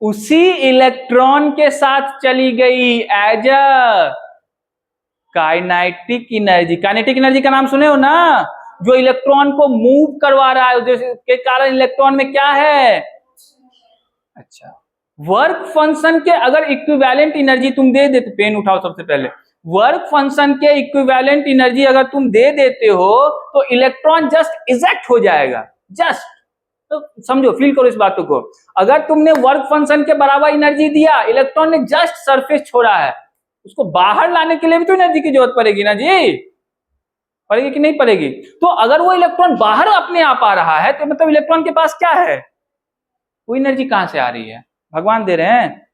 उसी इलेक्ट्रॉन के साथ चली गई as a kinetic energy. Kinetic energy का नाम सुने हो ना, जो इलेक्ट्रॉन को मूव करवा रहा है, जिसके कारण इलेक्ट्रॉन में क्या है, अच्छा, वर्क फंक्शन के अगर इक्विवेलेंट एनर्जी तुम दे देते, पेन उठाओ सबसे पहले, वर्क फंक्शन के इक्विवेलेंट एनर्जी अगर तुम दे देते हो तो इलेक्ट्रॉन जस्ट इजेक्ट हो जाएगा, जस्ट, तो समझो, फील करो इस बातों को। अगर तुमने वर्क फंक्शन के बराबर एनर्जी दिया, इलेक्ट्रॉन ने जस्ट सरफेस छोड़ा है, उसको बाहर लाने के लिए भी तो एनर्जी की जरूरत पड़ेगी ना जी, पड़ेगी कि नहीं पड़ेगी। तो अगर वो इलेक्ट्रॉन बाहर अपने आप आ रहा है तो मतलब इलेक्ट्रॉन के पास क्या है, वो एनर्जी कहां से आ रही है, भगवान दे रहे हैं,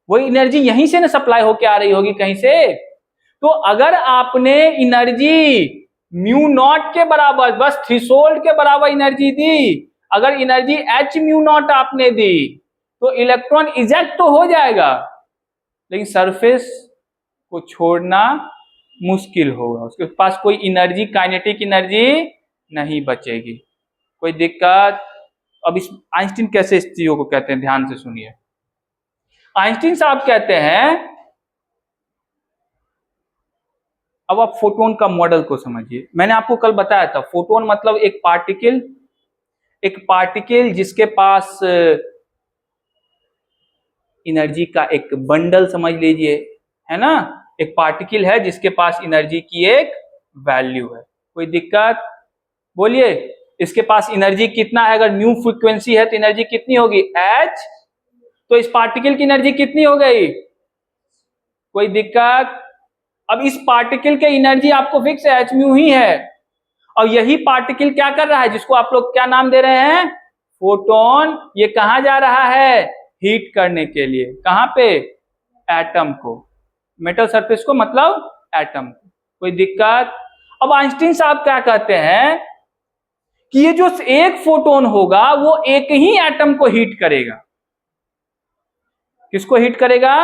वो एनर्जी यहीं से ना सप्लाई होके आ रही होगी कहीं से। तो अगर आपने एनर्जी म्यू नॉट के बराबर, बस थ्रेशोल्ड के बराबर एनर्जी दी, अगर एनर्जी एच म्यू नॉट आपने दी तो इलेक्ट्रॉन इजेक्ट तो हो जाएगा, लेकिन सरफेस को छोड़ना मुश्किल होगा, उसके पास कोई एनर्जी, काइनेटिक एनर्जी नहीं बचेगी। कोई दिक्कत। अब इस आइंस्टीन कैसे इस चीजों को कहते हैं, ध्यान से सुनिए। आइंस्टीन साहब कहते हैं, अब आप फोटोन का मॉडल को समझिए। मैंने आपको कल बताया था, फोटोन मतलब एक पार्टिकल जिसके पास एनर्जी का एक बंडल समझ लीजिए, है ना, एक पार्टिकल है जिसके पास एनर्जी की एक वैल्यू है। कोई दिक्कत, बोलिए, इसके पास एनर्जी कितना है, अगर न्यू फ्रीक्वेंसी है तो एनर्जी कितनी होगी, एच, तो इस पार्टिकल की एनर्जी कितनी हो गई, कोई दिक्कत। अब इस पार्टिकल के एनर्जी आपको फिक्स है, एच म्यू ही है, और यही पार्टिकल क्या कर रहा है, जिसको आप लोग क्या नाम दे रहे हैं, फोटोन, ये कहां जा रहा है, हीट करने के लिए, कहां पे, एटम को, मेटल सरफेस को, मतलब एटम को। कोई दिक्कत। अब आइंस्टीन साहब क्या कहते हैं कि ये जो एक फोटोन होगा वो एक ही एटम को हीट करेगा, किसको हीट करेगा,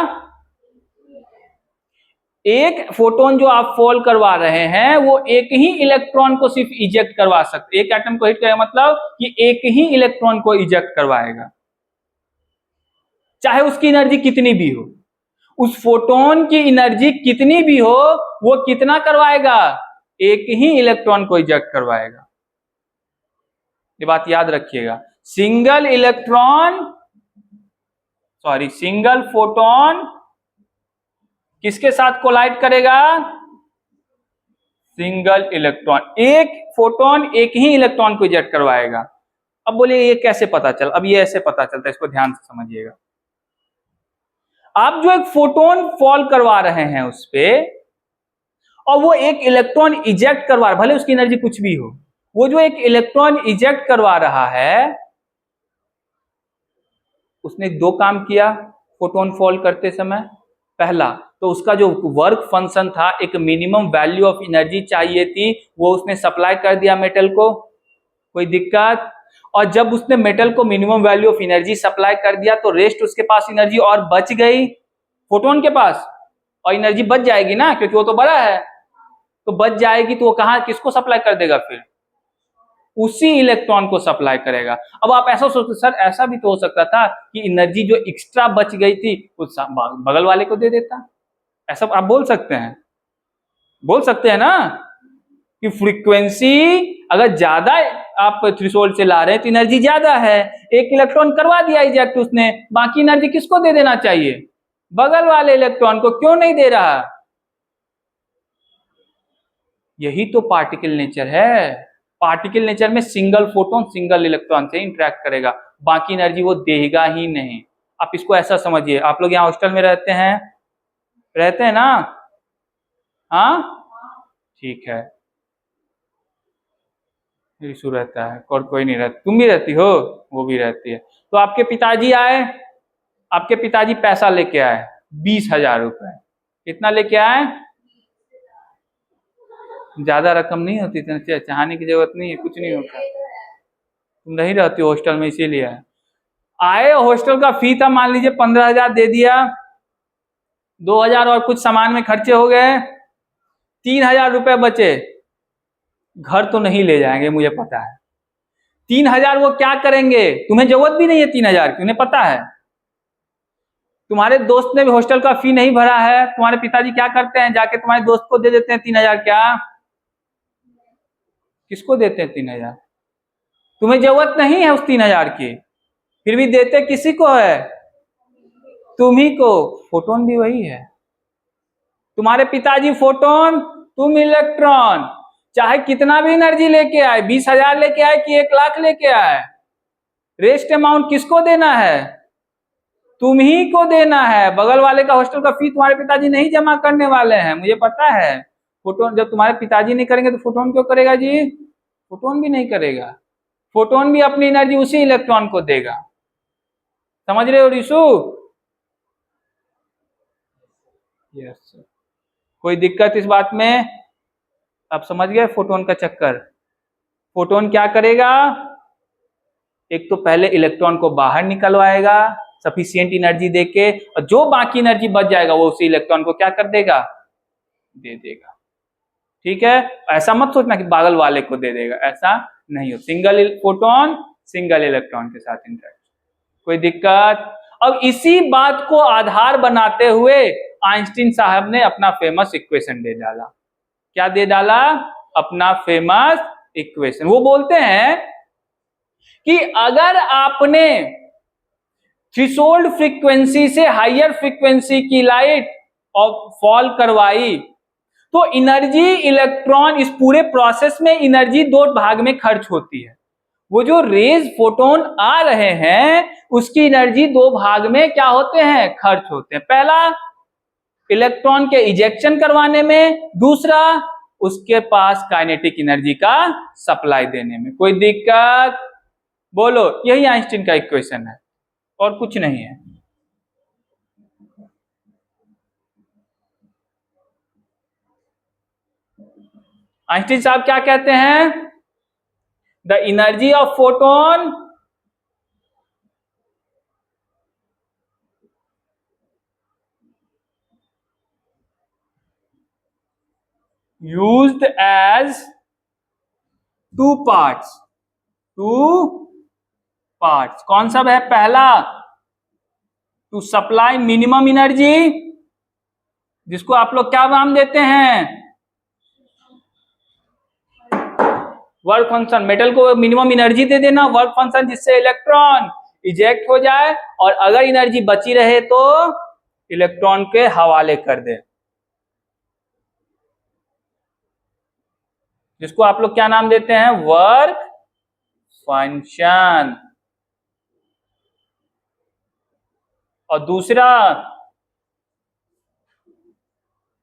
एक फोटोन जो आप फॉल करवा रहे हैं वो एक ही इलेक्ट्रॉन को सिर्फ इजेक्ट करवा सकते, एक एटम को हिट करेगा मतलब कि एक ही इलेक्ट्रॉन को इजेक्ट करवाएगा, चाहे उसकी एनर्जी कितनी भी हो, उस फोटोन की एनर्जी कितनी भी हो, वो कितना करवाएगा, एक ही इलेक्ट्रॉन को इजेक्ट करवाएगा। ये बात याद रखिएगा, सिंगल फोटोन किसके साथ कोलाइड करेगा, सिंगल इलेक्ट्रॉन, एक फोटोन एक ही इलेक्ट्रॉन को इजेक्ट करवाएगा। अब बोलिए ये कैसे पता चल, अब ये ऐसे पता चलता है, इसको ध्यान से समझिएगा। आप जो एक फोटोन फॉल करवा रहे हैं उस पे, और वो एक इलेक्ट्रॉन इजेक्ट करवा रहा है, भले उसकी एनर्जी कुछ भी हो, वो जो एक इलेक्ट्रॉन इजेक्ट करवा रहा है, उसने दो काम किया फोटोन फॉल करते समय। पहला तो उसका जो वर्क फंक्शन था, एक मिनिमम वैल्यू ऑफ एनर्जी चाहिए थी, वो उसने सप्लाई कर दिया मेटल को, कोई दिक्कत। और जब उसने मेटल को minimum value of energy supply कर दिया तो रेस्ट उसके पास एनर्जी और बच गई फोटोन के पास, और एनर्जी बच जाएगी ना, क्योंकि वो तो बड़ा है, तो बच जाएगी तो वो कहाँ किसको सप्लाई कर देगा, फिर उसी इलेक्ट्रॉन को सप्लाई करेगा। अब आप ऐसा सोचते सर ऐसा भी तो हो सकता था कि एनर्जी जो एक्स्ट्रा बच गई थी उस बगल वाले को दे देता, ऐसा आप बोल सकते हैं, बोल सकते हैं ना कि फ्रीक्वेंसी अगर ज्यादा आप थ्रेशोल्ड से ला रहे हैं तो एनर्जी ज्यादा है, एक इलेक्ट्रॉन करवा दिया इजेक्ट उसने, बाकी एनर्जी किसको दे देना चाहिए, बगल वाले इलेक्ट्रॉन को, क्यों नहीं दे रहा? यही तो पार्टिकल नेचर है। पार्टिकल नेचर में सिंगल फोटोन सिंगल इलेक्ट्रॉन से इंटरेक्ट करेगा, बाकी एनर्जी वो देगा ही नहीं। आप इसको ऐसा समझिए, आप लोग यहाँ हॉस्टल में रहते हैं ना? हाँ ठीक है, इशू रहता है और कोई नहीं रहता, तुम भी रहती हो, वो भी रहती है। तो आपके पिताजी आए, आपके पिताजी पैसा लेके आए 20,000 रुपए, कितना लेके आए? ज्यादा रकम नहीं होती, चाहने की जरूरत नहीं है, कुछ नहीं होता, तुम नहीं रहती हॉस्टल में इसीलिए आए। हॉस्टल का फी था मान लीजिए 15,000 दे दिया, 2,000 और कुछ सामान में खर्चे हो गए, 3,000 रुपए बचे। घर तो नहीं ले जाएंगे मुझे पता है, 3,000 वो क्या करेंगे, तुम्हें जरूरत भी नहीं है 3,000 की, उन्हें पता है। तुम्हारे दोस्त ने भी हॉस्टल का फी नहीं भरा है, तुम्हारे पिताजी क्या करते हैं, जाके तुम्हारे दोस्त को दे देते हैं 3,000। क्या किसको देते हैं 3,000? तुम्हें जरूरत नहीं है उस 3,000 की, फिर भी देते किसी को है, तुम्ही को। फोटोन भी वही है, तुम्हारे पिताजी फोटोन, तुम इलेक्ट्रॉन, चाहे कितना भी एनर्जी लेके आए, 20,000 लेके आए कि 1,00,000 लेके आए, रेस्ट अमाउंट किसको देना है, तुम ही को देना है। बगल वाले का हॉस्टल का फी तुम्हारे पिताजी नहीं जमा करने वाले हैं, मुझे पता है। फोटोन जब तुम्हारे पिताजी नहीं करेंगे तो फोटोन क्यों करेगा जी? फोटोन भी नहीं करेगा, फोटोन भी अपनी एनर्जी उसी इलेक्ट्रॉन को देगा। समझ रहे हो रिशु? यस। कोई दिक्कत इस बात में? आप समझ गए फोटोन का चक्कर? फोटोन क्या करेगा, एक तो पहले इलेक्ट्रॉन को बाहर निकलवाएगा सफिशिएंट एनर्जी देके, और जो बाकी एनर्जी बच जाएगा वो उसी इलेक्ट्रॉन को क्या कर देगा, दे देगा। ठीक है, ऐसा मत सोचना कि बगल वाले को दे देगा, ऐसा नहीं हो। सिंगल फोटोन सिंगल इलेक्ट्रॉन के साथ इंटरेक्ट। कोई दिक्कत? अब इसी बात को आधार बनाते हुए आइंस्टीन साहब ने अपना फेमस इक्वेशन दे डाला। क्या दे डाला? अपना फेमस इक्वेशन। वो बोलते हैं कि अगर आपने थ्रेशोल्ड फ्रीक्वेंसी से हायर फ्रीक्वेंसी की लाइट फॉल करवाई तो एनर्जी इलेक्ट्रॉन, इस पूरे प्रोसेस में एनर्जी दो भाग में खर्च होती है। वो जो रेज फोटोन आ रहे हैं उसकी एनर्जी दो भाग में क्या होते हैं, खर्च होते हैं। पहला इलेक्ट्रॉन के इजेक्शन करवाने में, दूसरा उसके पास काइनेटिक एनर्जी का सप्लाई देने में। कोई दिक्कत? बोलो, यही आइंस्टीन का इक्वेशन है और कुछ नहीं है। आइंस्टीन साहब क्या कहते हैं? The energy of photon used as two parts। कौन सा है? पहला टू सप्लाई मिनिमम एनर्जी, जिसको आप लोग क्या नाम देते हैं, वर्क फंक्शन। मेटल को मिनिमम एनर्जी दे देना, वर्क फंक्शन, जिससे इलेक्ट्रॉन इजेक्ट हो जाए और अगर एनर्जी बची रहे तो इलेक्ट्रॉन के हवाले कर दे, जिसको आप लोग क्या नाम देते हैं, वर्क फंक्शन। और दूसरा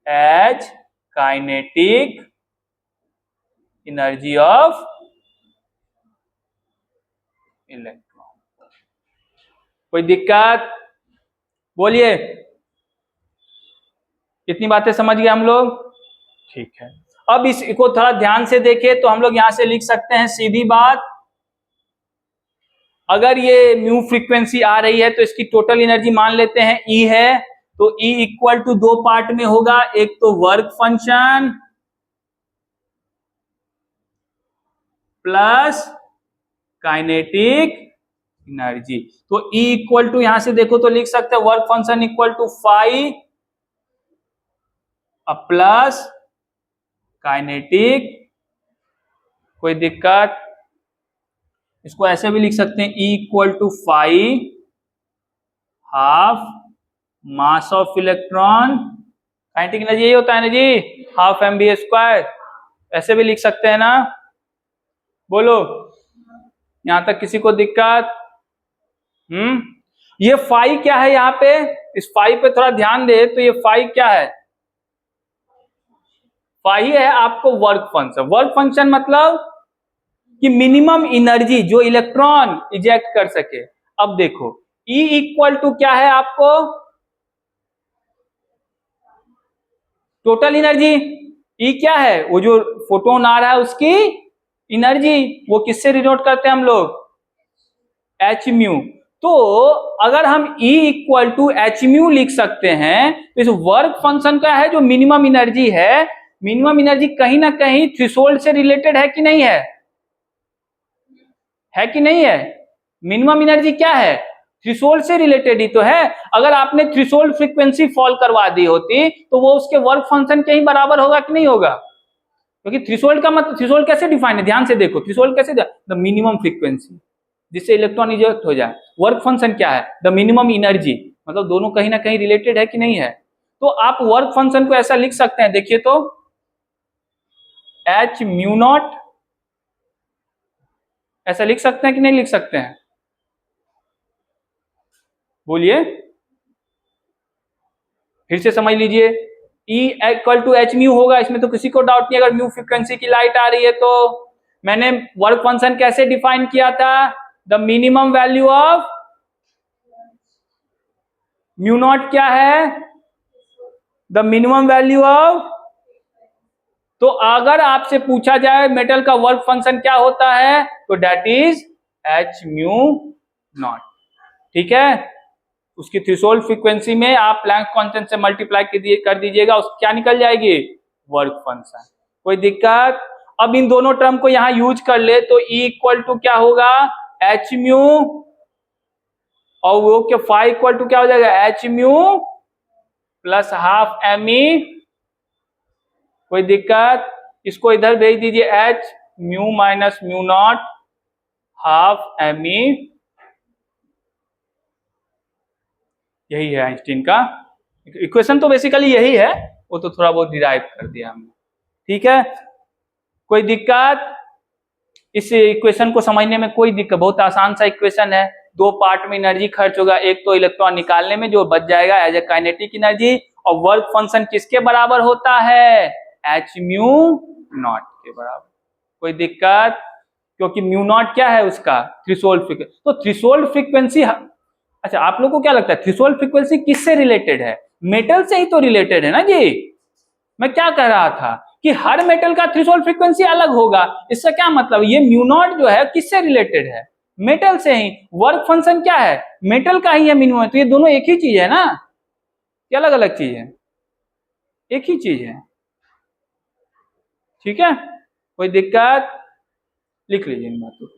as kinetic energy of electron. कोई दिक्कत? बोलिए, कितनी बातें समझ गए हम लोग? ठीक है, अब इसको थोड़ा ध्यान से देखें तो हम लोग यहां से लिख सकते हैं सीधी बात, अगर ये म्यू फ्रीक्वेंसी आ रही है तो इसकी टोटल एनर्जी मान लेते हैं ई है, तो E इक्वल टू दो पार्ट में होगा, एक तो work function plus kinetic energy. तो E इक्वल टू यहां से देखो तो लिख सकते हैं work function equal to five plus kinetic, कोई दिक्कत? इसको ऐसे भी लिख सकते हैं E equal to five half mass of electron, kinetic energy यही होता है ना जी, हाफ mv²। ऐसे भी लिख सकते हैं ना, बोलो यहां तक किसी को दिक्कत? ये फाइव क्या है यहाँ पे, इस फाइव पे थोड़ा ध्यान दे तो ये फाइव क्या है, फाइव है आपको वर्क फंक्शन। वर्क फंक्शन मतलब कि मिनिमम एनर्जी जो इलेक्ट्रॉन इजेक्ट कर सके। अब देखो E इक्वल टू क्या है आपको, टोटल एनर्जी। E क्या है, वो जो फोटोन आ रहा है उसकी एनर्जी, वो किससे डिनोट करते हैं हम लोग, एच म्यू। तो अगर हम E equal to H mu लिख सकते हैं तो इस वर्क फंक्शन का है जो मिनिमम एनर्जी है, मिनिमम एनर्जी कहीं ना कहीं थ्रेशोल्ड से रिलेटेड है कि नहीं है कि नहीं है? मिनिमम एनर्जी क्या है, थ्रेशोल्ड से रिलेटेड ही तो है। अगर आपने थ्रेशोल्ड फ्रीक्वेंसी फॉल करवा दी होती तो वो उसके वर्क फंक्शन के ही बराबर होगा कि नहीं होगा? क्योंकि थ्रेशोल्ड का मतलब, थ्रेशोल्ड कैसे डिफाइन है, ध्यान से देखो, थ्रेशोल्ड कैसे, द मिनिमम फ्रीक्वेंसी जिससे इलेक्ट्रॉन इजेक्ट हो जाए। वर्क फंक्शन क्या है, द मिनिमम एनर्जी, मतलब दोनों कहीं ना कहीं रिलेटेड है कि नहीं है? तो आप वर्क फंक्शन को ऐसा लिख सकते हैं, देखिए तो एच म्यू नॉट, ऐसा लिख सकते हैं कि नहीं लिख सकते हैं, बोलिए, फिर से समझ लीजिए। E equal to H mu होगा, इसमें तो किसी को डाउट नहीं। अगर म्यू फ्रीक्वेंसी की लाइट आ रही है तो मैंने वर्क फंक्शन कैसे डिफाइन किया था, the minimum value of mu naught क्या है, द मिनिमम वैल्यू ऑफ। तो अगर आपसे पूछा जाए मेटल का वर्क फंक्शन क्या होता है तो that is H mu naught, ठीक है। उसकी थ्रेशोल्ड फ्रीक्वेंसी में आप प्लैंक कांस्टेंट से मल्टीप्लाई कर दीजिएगा, उस क्या निकल जाएगी, वर्क फंक्शन। कोई दिक्कत? अब इन दोनों टर्म को यहां यूज कर ले तो E इक्वल टू क्या होगा, एच म्यू, और वो क्या फाइव इक्वल टू क्या हो जाएगा, H mu plus half M E. कोई दिक्कत? इसको इधर भेज दीजिए, H mu minus mu naught half M E. यही है आइंस्टीन का इक्वेशन, तो बेसिकली यही है, वो तो थोड़ा बहुत डिराइव कर दिया हमने, ठीक है। कोई दिक्कत? इस इक्वेशन को समझने में कोई दिक्कत, बहुत आसान सा इक्वेशन है। दो पार्ट में एनर्जी खर्च होगा, एक तो इलेक्ट्रॉन निकालने में जो बच जाएगा एज ए काइनेटिक एनर्जी, और वर्क फंक्शन किसके बराबर होता है, एच म्यू नॉट के बराबर। कोई दिक्कत? क्योंकि म्यू नॉट क्या है उसका, थ्रेशोल्ड फ्रीक्वेंसी। तो थ्रेशोल्ड फ्रीक्वेंसी, अच्छा आप लोग को क्या लगता है थ्रेशोल्ड फ्रीक्वेंसी किससे रिलेटेड है, मेटल से ही तो रिलेटेड है ना जी। मैं क्या कह रहा था कि हर मेटल का थ्रेशोल्ड फ्रीक्वेंसी अलग होगा, इससे क्या मतलब, ये म्यू नॉट जो है किससे रिलेटेड है, मेटल से ही। वर्क फंक्शन क्या है, मेटल का ही है मिनिमम, तो ये दोनों एक ही चीज है ना, ये अलग अलग चीज है, एक ही चीज है, ठीक है। कोई दिक्कत? लिख लीजिए इन बातों को।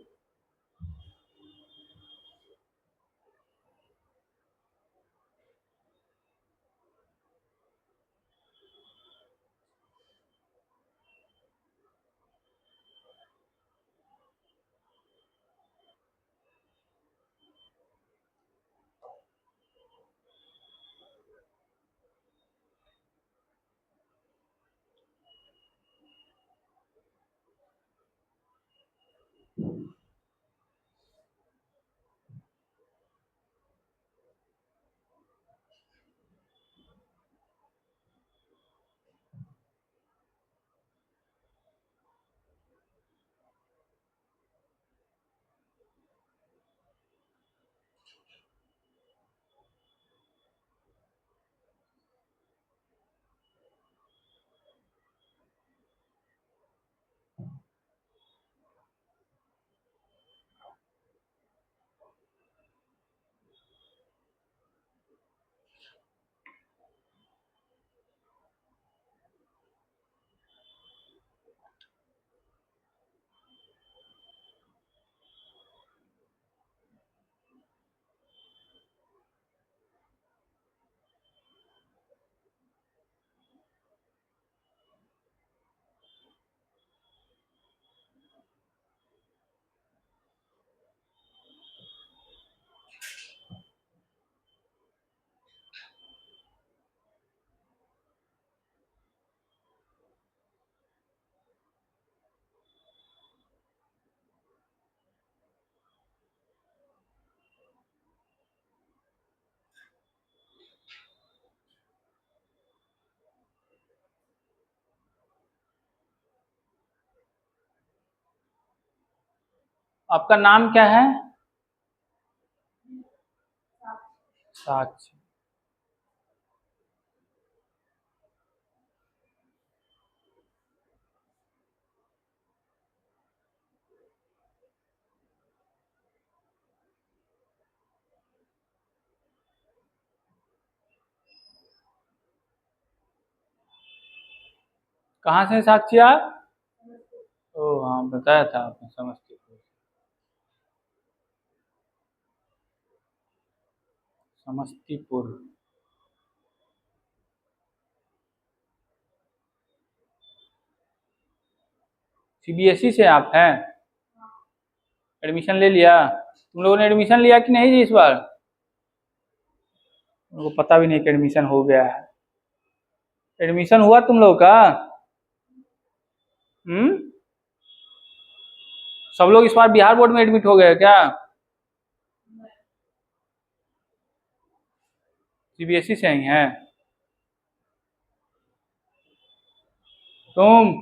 आपका नाम क्या है? साक्षी। कहाँ से साक्षी आप? ओ हाँ, बताया था आपने, समस्तीपुर। समस्तीपुर। सीबीएसई से आप हैं? एडमिशन ले लिया? तुम लोगों ने एडमिशन लिया कि नहीं जी इस बार? उनको पता भी नहीं कि एडमिशन हो गया है। एडमिशन हुआ तुम लोग का? हम्म। सब लोग इस बार बिहार बोर्ड में एडमिट हो गए क्या? सीबीएसई से आई हैं तुम?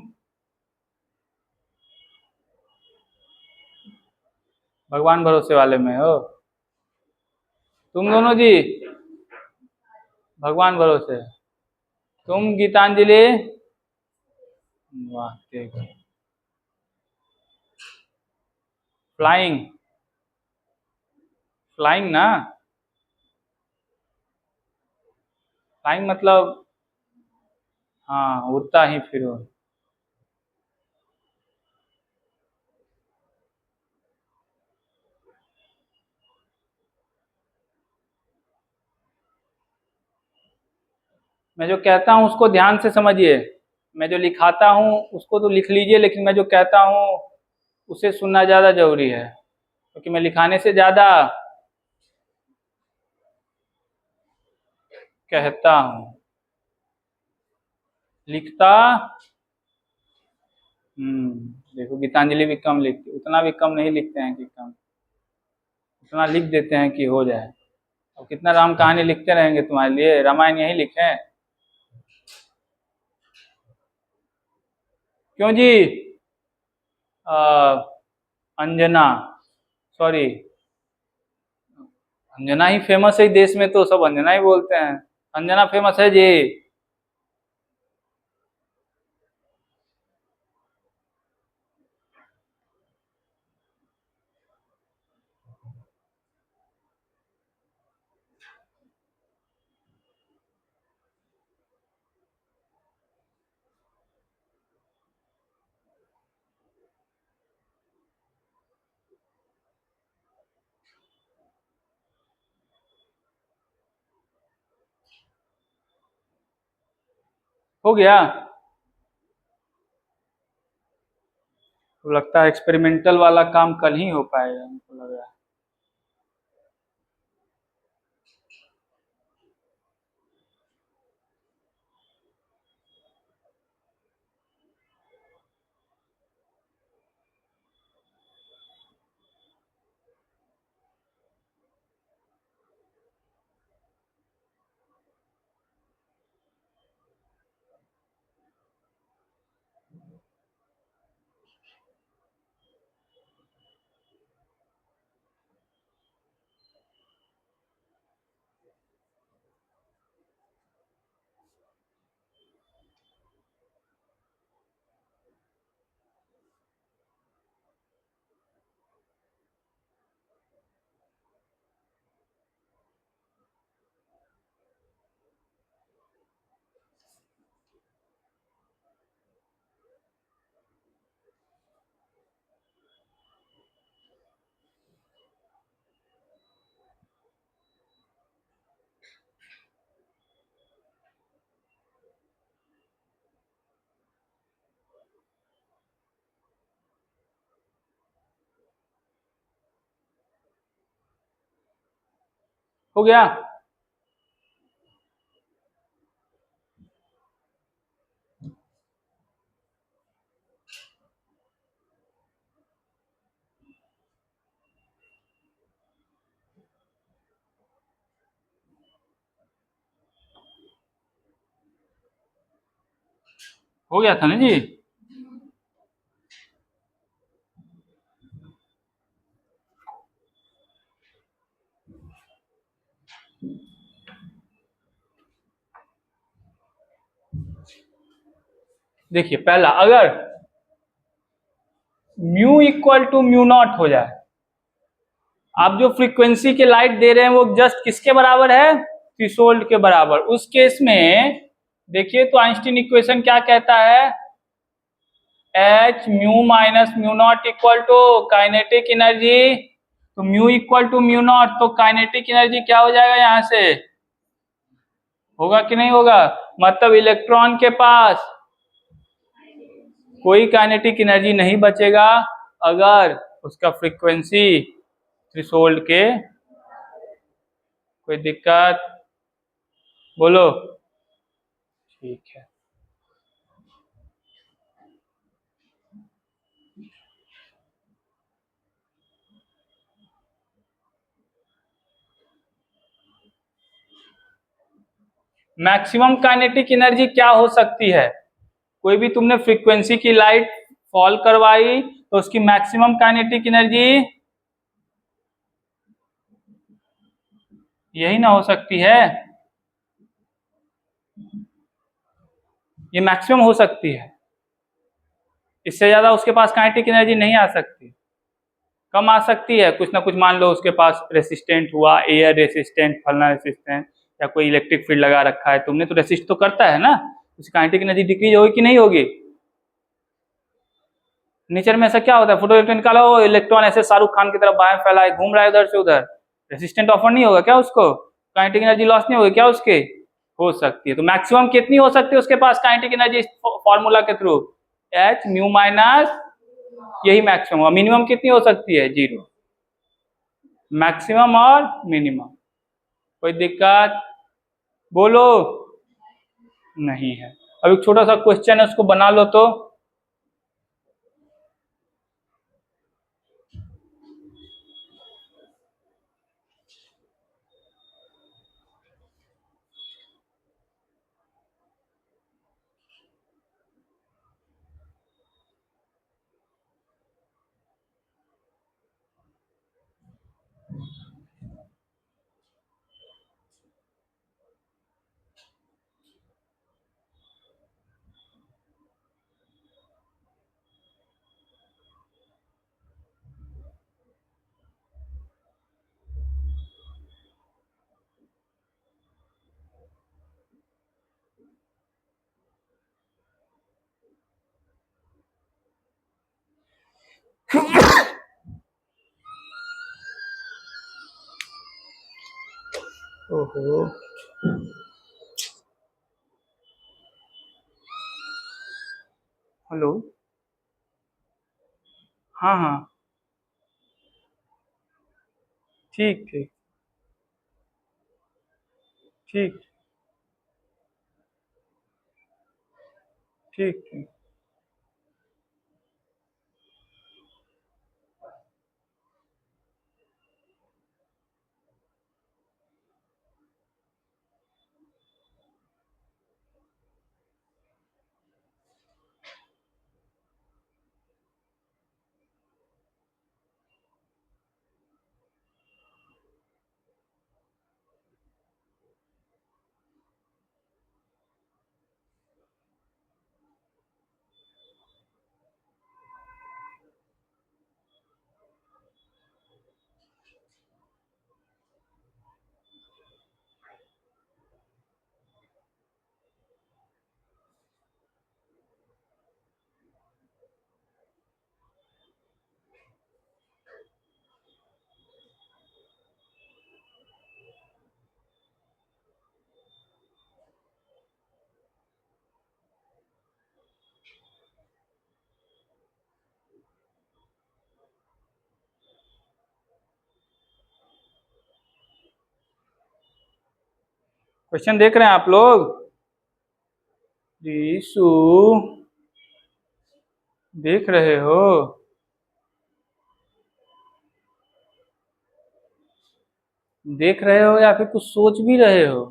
भगवान भरोसे वाले में हो तुम दोनों जी? भगवान भरोसे। तुम गीतांजलि? वाह देखो। फ्लाइंग? फ्लाइंग ना? फ्लाइंग मतलब? हाँ, उड़ता ही फिरो। मैं जो कहता हूँ उसको ध्यान से समझिए। मैं जो लिखाता हूँ उसको तो लिख लीजिए, लेकिन मैं जो कहता हूँ उसे सुनना ज़्यादा जरूरी है, क्योंकि मैं लिखाने से ज़्यादा कहता हूँ। लिखता। देखो गीतांजलि भी कम लिखती, उतना भी कम नहीं लिखते हैं कि कम, उतना लिख देते हैं कि हो जाए। अब कितना राम कहानी लिखते रहेंगे तुम्हारे लिए? रामायण यही लिखे? क्यों जी? आ, अंजना, सॉरी, अंजना ही फेमस है देश में, तो सब अंजना ही बोलते हैं। अंजना फेमस है जी। हो गया? तो लगता है एक्सपेरिमेंटल वाला काम कल ही हो पाएगा, हमको लग रहा है। हो गया? हो गया था ना जी? देखिए पहला, अगर mu equal to mu naught हो जाए, आप जो फ्रीक्वेंसी के लाइट दे रहे हैं वो जस्ट किसके बराबर है, थ्रेशोल्ड के बराबर, उस केस में देखिए तो आइंस्टीन इक्वेशन क्या कहता है, H mu minus mu naught equal to kinetic energy, तो mu equal to mu naught, तो काइनेटिक एनर्जी क्या हो जाएगा यहां से, होगा कि नहीं होगा, मतलब इलेक्ट्रॉन के पास कोई काइनेटिक एनर्जी नहीं बचेगा अगर उसका फ्रीक्वेंसी थ्रेशोल्ड के, कोई दिक्कत, बोलो, ठीक है। मैक्सिमम काइनेटिक एनर्जी क्या हो सकती है, कोई भी तुमने फ्रीक्वेंसी की लाइट फॉल करवाई तो उसकी मैक्सिमम काइनेटिक एनर्जी यही ना हो सकती है, ये मैक्सिमम हो सकती है, इससे ज्यादा उसके पास काइनेटिक एनर्जी नहीं आ सकती, कम आ सकती है, कुछ ना कुछ मान लो उसके पास रेसिस्टेंट हुआ, एयर रेसिस्टेंट, फलना रेसिस्टेंट, या कोई इलेक्ट्रिक फील्ड लगा रखा है तुमने, तो रेसिस्ट तो करता है ना, उसकी काइनेटिक एनर्जी डिक्रीज होगी कि नहीं होगी। नेचर में ऐसा क्या होता है, फोटो इलेक्ट्रॉन निकालो, इलेक्ट्रॉन ऐसे शाहरुख खान की तरफ बाहर फैला है, घूम रहा है उधर से उधर, रेसिस्टेंट ऑफर नहीं होगा क्या उसको, काइनेटिक एनर्जी लॉस नहीं होगी क्या उसके, हो सकती है। तो मैक्सिमम कितनी हो सकती है उसके पास काइनेटिक एनर्जी फॉर्मूला के थ्रू, एच म्यू माइनस, यही मैक्सिमम, और मिनिमम कितनी हो सकती है, जीरो, मैक्सिमम और मिनिमम, कोई दिक्कत, बोलो, नहीं है। अब एक छोटा सा क्वेश्चन है उसको बना लो तो, ओहो, हेलो, हाँ हाँ, ठीक ठीक, ठीक ठीक ठीक। क्वेश्चन देख रहे हैं आप लोग, रीशु, देख रहे हो, देख रहे हो या फिर कुछ सोच भी रहे हो,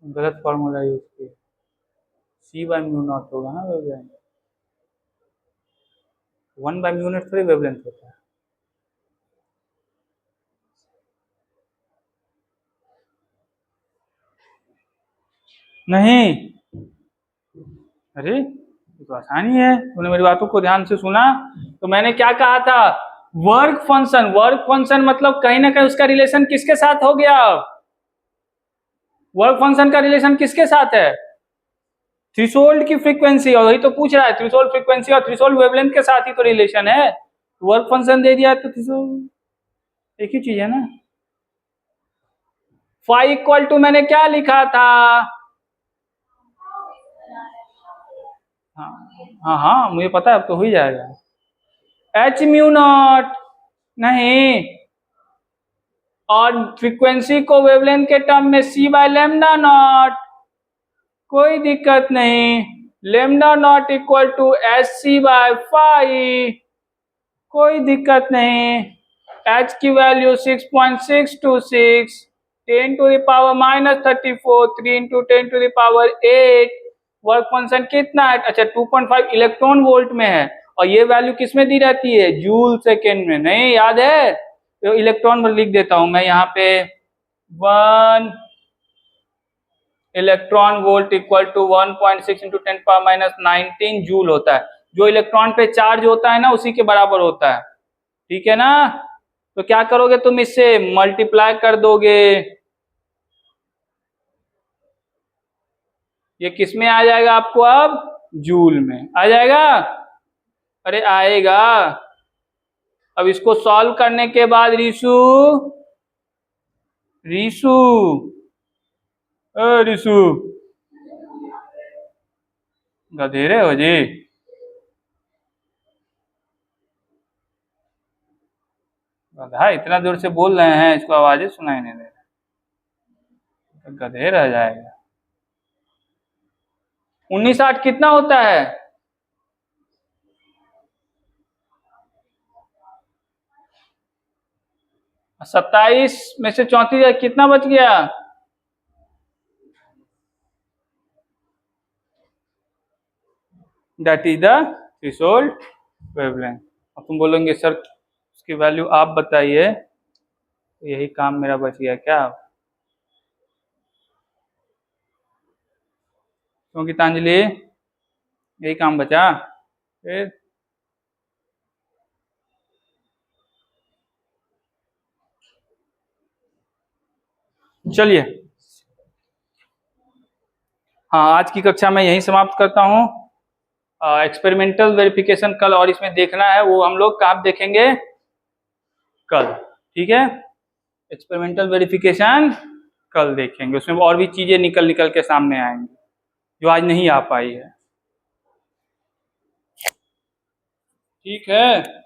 गलत फॉर्मूला यूज किया, सी बाय म्यू नॉट होगा ना वेवलेंथ, 1 बाय म्यू नॉट थोड़ी वेवलेंथ होता है। नहीं, अरे ये तो आसानी है, तूने मेरी बातों को ध्यान से सुना। तो मैंने क्या कहा था, वर्क फंक्शन मतलब कहीं ना कहीं उसका रिलेशन किसके साथ हो गया, वर्क फंक्शन का रिलेशन किसके साथ है, थ्रेशोल्ड की फ्रीक्वेंसी, और वही तो पूछ रहा है, थ्रेशोल्ड फ्रीक्वेंसी और थ्रेशोल्ड वेवलेंथ के साथ ही तो रिलेशन है। वर्क फंक्शन दे दिया तो थ्रेशोल्ड एक ही चीज है ना। फाई इक्वल टू मैंने क्या लिखा था, हाँ हाँ हाँ मुझे पता है, अब तो हो ही जाएगा, एच म्यू नॉट, नहीं, और फ्रीक्वेंसी को वेवलेंथ के टर्म में सी बाय लेमडा नॉट, कोई दिक्कत नहीं, lambda naught equal to H C by phi, कोई दिक्कत नहीं, एच की value 6.626, 10 to the power -34, 3 into 10 to the power 8, work function कितना है, अच्छा 2.5 इलेक्ट्रॉन वोल्ट में है, और ये वैल्यू किस में दी रहती है, जूल सेकेंड में, नहीं याद है, तो इलेक्ट्रॉन में लिख देता हूं मैं यहाँ पे, 1 electron volt equal to 1.6 into 10 power -19 joule होता है, जो इलेक्ट्रॉन पे चार्ज होता है ना उसी के बराबर होता है, ठीक है ना। तो क्या करोगे तुम, इससे मल्टीप्लाई कर दोगे, ये किस में आ जाएगा आपको, अब जूल में आ जाएगा, अरे आएगा। अब इसको सॉल्व करने के बाद रीशु, रीशु, रीशु, गधेरे हो जी, गधा इतना दूर से बोल रहे हैं, इसको आवाजें सुनाई नहीं दे रही, गधे रह जाएगा। 19/8 कितना होता है, 27 में से 34 कितना बच गया, that is the threshold wavelength. अब तुम बोलोगे सर उसकी वैल्यू आप बताइए, तो यही काम मेरा बच गया क्या, क्यों गीतांजलि, यही काम बचा फिर, चलिए हाँ आज की कक्षा में यही समाप्त करता हूँ। एक्सपेरिमेंटल वेरिफिकेशन कल और इसमें देखना है, वो हम लोग कब देखेंगे, कल, ठीक है, एक्सपेरिमेंटल वेरिफिकेशन कल देखेंगे, उसमें और भी चीजें निकल निकल के सामने आएंगी जो आज नहीं आ पाई है, ठीक है।